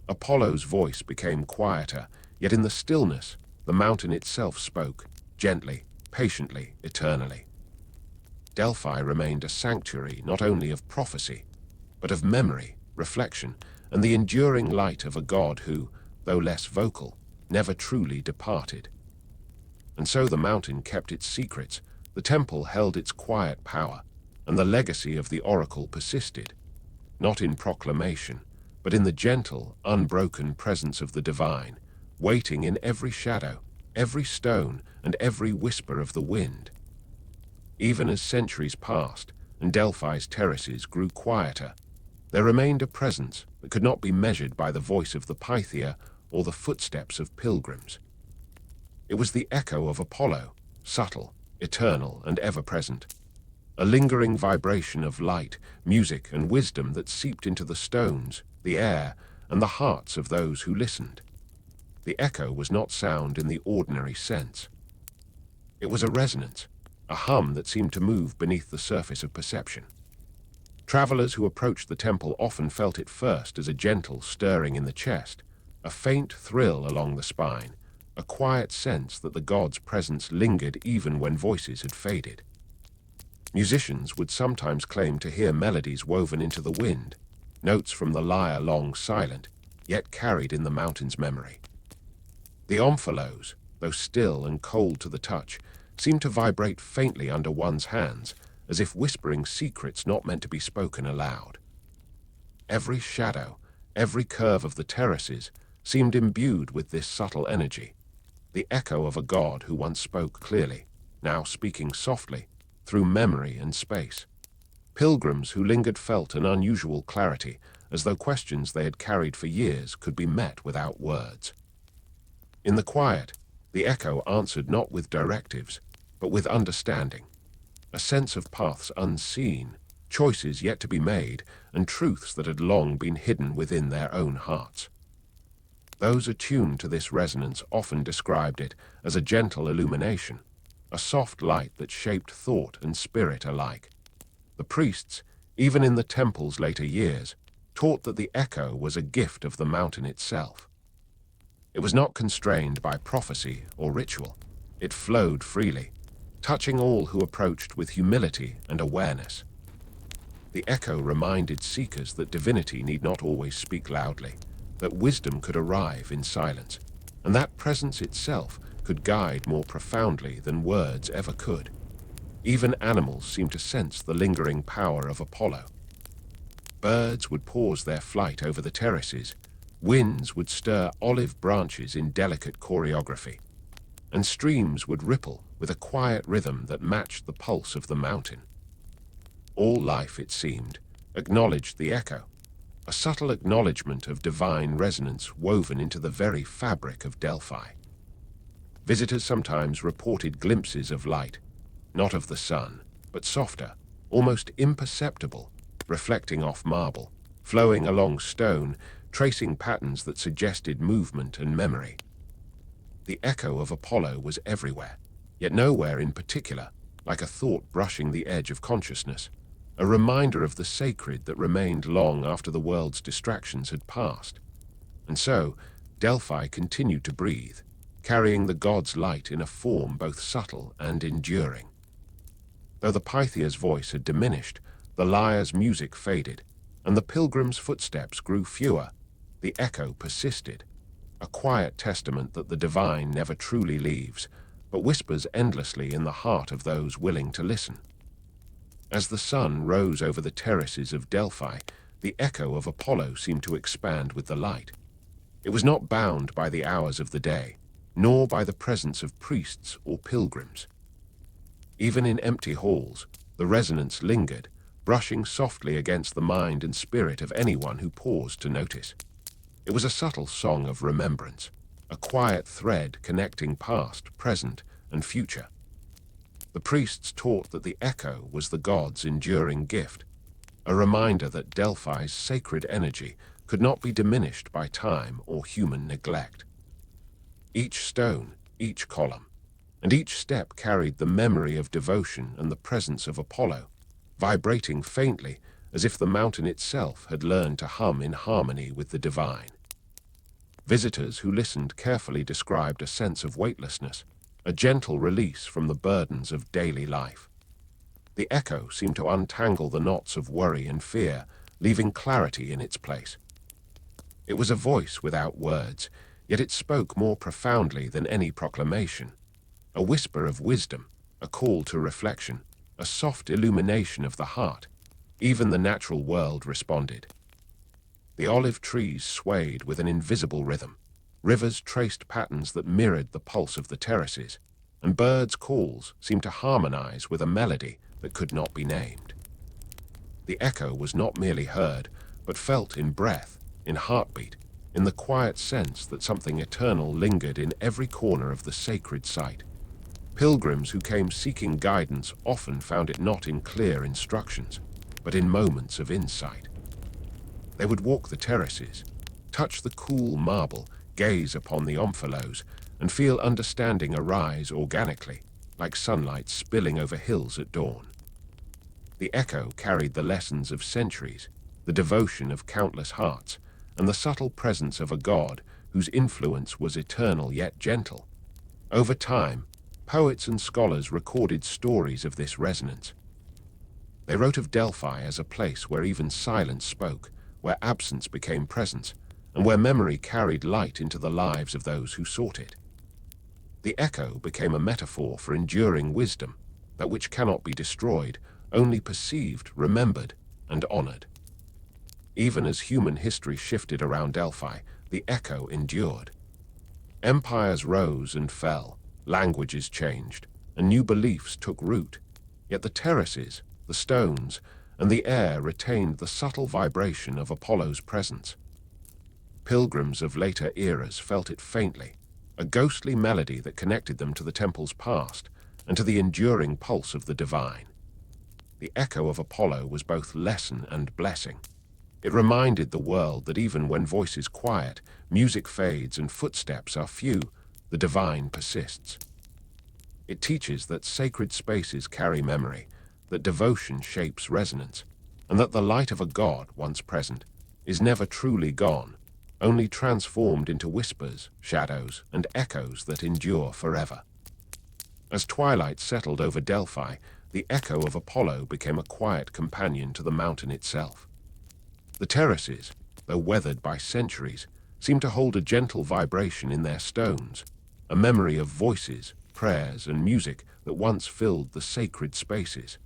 Apollo's voice became quieter, yet in the stillness, the mountain itself spoke, gently, patiently, eternally. Delphi remained a sanctuary not only of prophecy, but of memory, reflection, and the enduring light of a god who, though less vocal, never truly departed. And so the mountain kept its secrets, the temple held its quiet power, and the legacy of the oracle persisted, not in proclamation, but in the gentle, unbroken presence of the divine, waiting in every shadow, every stone, and every whisper of the wind. Even as centuries passed, and Delphi's terraces grew quieter, there remained a presence that could not be measured by the voice of the Pythia or the footsteps of pilgrims. It was the echo of Apollo, subtle, eternal, and ever-present, a lingering vibration of light, music, and wisdom that seeped into the stones, the air, and the hearts of those who listened. The echo was not sound in the ordinary sense. It was a resonance, a hum that seemed to move beneath the surface of perception. Travelers who approached the temple often felt it first as a gentle stirring in the chest, a faint thrill along the spine, a quiet sense that the god's presence lingered even when voices had faded. Musicians would sometimes claim to hear melodies woven into the wind, notes from the lyre long silent, yet carried in the mountain's memory. The Omphalos, though still and cold to the touch, seemed to vibrate faintly under one's hands, as if whispering secrets not meant to be spoken aloud. Every shadow, every curve of the terraces seemed imbued with this subtle energy, the echo of a god who once spoke clearly, now speaking softly, through memory and space. Pilgrims who lingered felt an unusual clarity, as though questions they had carried for years could be met without words. In the quiet, the echo answered not with directives, but with understanding, a sense of paths unseen, choices yet to be made, and truths that had long been hidden within their own hearts. Those attuned to this resonance often described it as a gentle illumination, a soft light that shaped thought and spirit alike. The priests, even in the temple's later years, taught that the echo was a gift of the mountain itself. It was not constrained by prophecy or ritual. It flowed freely, touching all who approached with humility and awareness. The echo reminded seekers that divinity need not always speak loudly, that wisdom could arrive in silence, and that presence itself could guide more profoundly than words ever could. Even animals seemed to sense the lingering power of Apollo. Birds would pause their flight over the terraces, winds would stir olive branches in delicate choreography, and streams would ripple with a quiet rhythm that matched the pulse of the mountain. All life, it seemed, acknowledged the echo, a subtle acknowledgement of divine resonance woven into the very fabric of Delphi. Visitors sometimes reported glimpses of light, not of the sun, but softer, almost imperceptible, reflecting off marble, flowing along stone, tracing patterns that suggested movement and memory. The echo of Apollo was everywhere, yet nowhere in particular, like a thought brushing the edge of consciousness, a reminder of the sacred that remained long after the world's distractions had passed. And so, Delphi continued to breathe, carrying the god's light in a form both subtle and enduring. Though the Pythia's voice had diminished, the lyre's music faded, and the pilgrims' footsteps grew fewer, the echo persisted, a quiet testament that the divine never truly leaves, but whispers endlessly in the heart of those willing to listen. As the sun rose over the terraces of Delphi, the echo of Apollo seemed to expand with the light. It was not bound by the hours of the day, nor by the presence of priests or pilgrims. Even in empty halls, the resonance lingered, brushing softly against the mind and spirit of anyone who paused to notice. It was a subtle song of remembrance, a quiet thread connecting past, present, and future. The priests taught that the echo was the god's enduring gift, a reminder that Delphi's sacred energy could not be diminished by time or human neglect. Each stone, each column, and each step carried the memory of devotion and the presence of Apollo, vibrating faintly as if the mountain itself had learned to hum in harmony with the divine. Visitors who listened carefully described a sense of weightlessness, a gentle release from the burdens of daily life. The echo seemed to untangle the knots of worry and fear, leaving clarity in its place. It was a voice without words, yet it spoke more profoundly than any proclamation. A whisper of wisdom, a call to reflection, a soft illumination of the heart. Even the natural world responded. The olive trees swayed with an invisible rhythm. Rivers traced patterns that mirrored the pulse of the terraces, and birds' calls seemed to harmonize with a melody that could not be named. The echo was not merely heard, but felt in breath, in heartbeat, in the quiet sense that something eternal lingered in every corner of the sacred site. Pilgrims who came seeking guidance often found it not in clear instructions, but in moments of insight. They would walk the terraces, touch the cool marble, gaze upon the Omphalos, and feel understanding arise organically, like sunlight spilling over hills at dawn. The echo carried the lessons of centuries, the devotion of countless hearts, and the subtle presence of a god whose influence was eternal yet gentle. Over time, poets and scholars recorded stories of this resonance. They wrote of Delphi as a place where even silence spoke, where absence became presence, and where memory carried light into the lives of those who sought it. The echo became a metaphor for enduring wisdom, that which cannot be destroyed, only perceived, remembered, and honored. Even as human history shifted around Delphi, the echo endured. Empires rose and fell, languages changed, and new beliefs took root. Yet the terraces, the stones, and the air retained the subtle vibration of Apollo's presence. Pilgrims of later eras felt it faintly, a ghostly melody that connected them to the temple's past and to the enduring pulse of the divine. The echo of Apollo was both lesson and blessing. It reminded the world that even when voice is quiet, music fades and footsteps are few, the divine persists. It teaches that sacred spaces carry memory, that devotion shapes resonance, and that the light of a god once present is never truly gone, only transformed into whispers, shadows, and echoes that endure forever. As twilight settled over Delphi, the echo of Apollo became a quiet companion to the mountain itself. The terraces, though weathered by centuries, seemed to hold a gentle vibration in their stones, a memory of voices, prayers, and music that once filled the sacred spaces.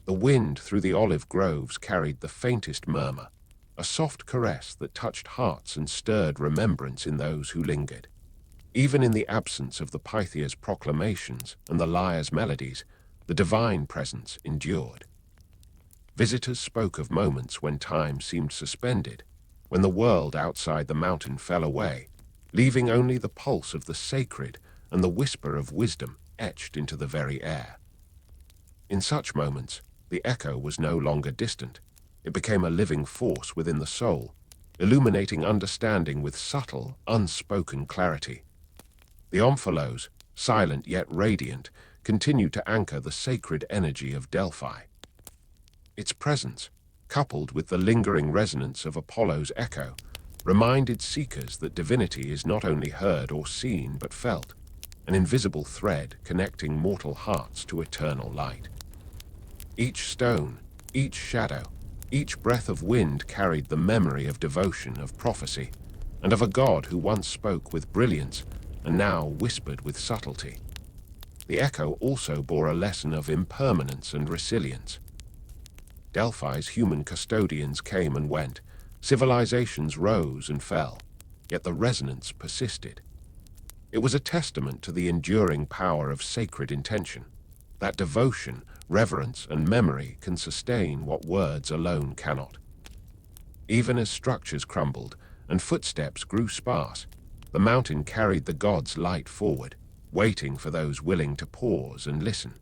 The wind through the olive groves carried the faintest murmur, a soft caress that touched hearts and stirred remembrance in those who lingered. Even in the absence of the Pythia's proclamations and the lyre's melodies, the divine presence endured. Visitors spoke of moments when time seemed suspended, when the world outside the mountain fell away, leaving only the pulse of the sacred and the whisper of wisdom etched into the very air. In such moments, the echo was no longer distant. It became a living force within the soul, illuminating understanding with subtle, unspoken clarity. The Omphalos, silent yet radiant, continued to anchor the sacred energy of Delphi. Its presence, coupled with the lingering resonance of Apollo's echo, reminded seekers that divinity is not only heard or seen but felt, an invisible thread connecting mortal hearts to eternal light. Each stone, each shadow, each breath of wind carried the memory of devotion, of prophecy, and of a god who once spoke with brilliance and now whispered with subtlety. The echo also bore a lesson of impermanence and resilience. Delphi's human custodians came and went, civilizations rose and fell, yet the resonance persisted. It was a testament to the enduring power of sacred intention, that devotion, reverence, and memory can sustain what words alone cannot. Even as structures crumbled and footsteps grew sparse, the mountain carried the god's light forward, waiting for those willing to pause and listen.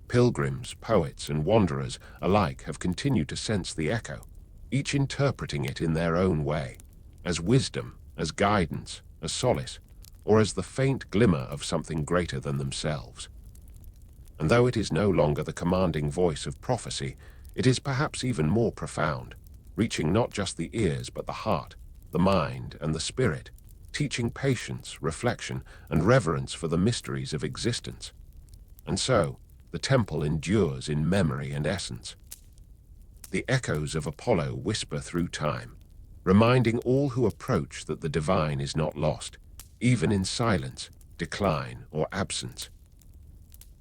Pilgrims, poets, and wanderers alike have continued to sense the echo, each interpreting it in their own way, as wisdom, as guidance, as solace, or as the faint glimmer of something greater than themselves. And though it is no longer the commanding voice of prophecy, it is perhaps even more profound, reaching not just the ears but the heart, the mind, and the spirit, teaching patience, reflection, and reverence for the mysteries of existence. And so, the temple endures in memory and essence. The echoes of Apollo whisper through time, reminding all who approach that the divine is not lost, even in silence, decline, or absence.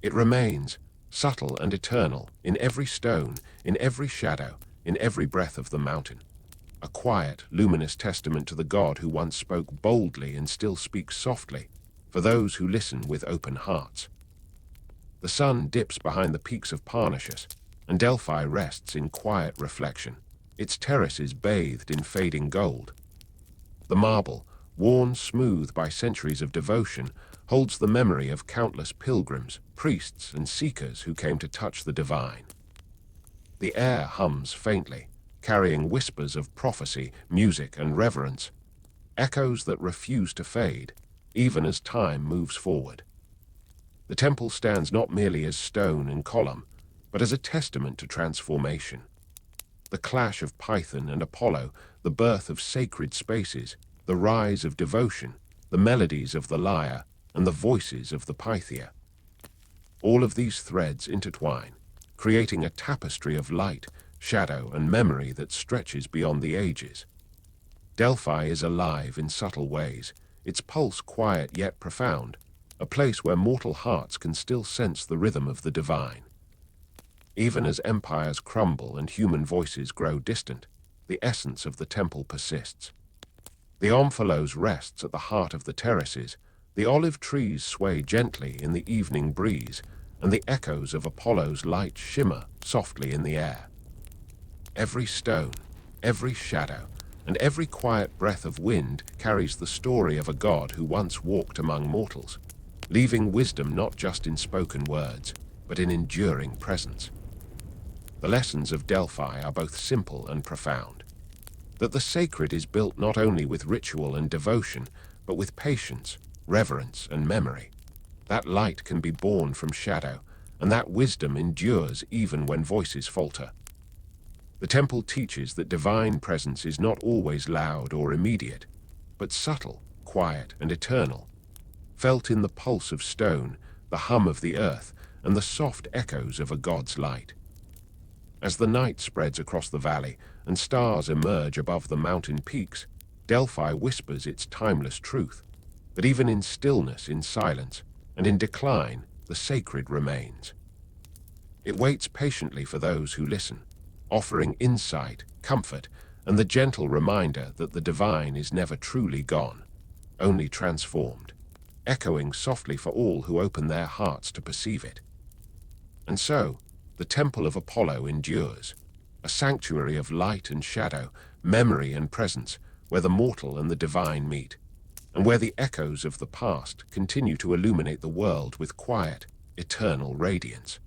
It remains, subtle and eternal, in every stone, in every shadow, in every breath of the mountain. A quiet, luminous testament to the God who once spoke boldly and still speaks softly, for those who listen with open hearts. The sun dips behind the peaks of Parnassus, and Delphi rests in quiet reflection, its terraces bathed in fading gold. The marble, worn smooth by centuries of devotion, holds the memory of countless pilgrims, priests, and seekers who came to touch the divine. The air hums faintly, carrying whispers of prophecy, music, and reverence, echoes that refuse to fade, even as time moves forward. The temple stands not merely as stone and column, but as a testament to transformation. The clash of Python and Apollo, the birth of sacred spaces, the rise of devotion, the melodies of the lyre, and the voices of the Pythia. All of these threads intertwine, creating a tapestry of light, shadow, and memory that stretches beyond the ages. Delphi is alive in subtle ways, its pulse quiet yet profound, a place where mortal hearts can still sense the rhythm of the divine. Even as empires crumble and human voices grow distant, the essence of the temple persists. The Omphalos rests at the heart of the terraces, the olive trees sway gently in the evening breeze, and the echoes of Apollo's light shimmer softly in the air. Every stone, every shadow, and every quiet breath of wind carries the story of a god who once walked among mortals, leaving wisdom not just in spoken words, but in enduring presence. The lessons of Delphi are both simple and profound. That the sacred is built not only with ritual and devotion, but with patience, reverence, and memory. That light can be born from shadow, and that wisdom endures even when voices falter. The temple teaches that divine presence is not always loud or immediate, but subtle, quiet, and eternal, felt in the pulse of stone, the hum of the earth, and the soft echoes of a god's light. As the night spreads across the valley and stars emerge above the mountain peaks, Delphi whispers its timeless truth, that even in stillness, in silence, and in decline, the sacred remains. It waits patiently for those who listen, offering insight, comfort, and the gentle reminder that the divine is never truly gone, only transformed, echoing softly for all who open their hearts to perceive it. And so, The temple of Apollo endures, a sanctuary of light and shadow, memory and presence, where the mortal and the divine meet, and where the echoes of the past continue to illuminate the world with quiet, eternal radiance.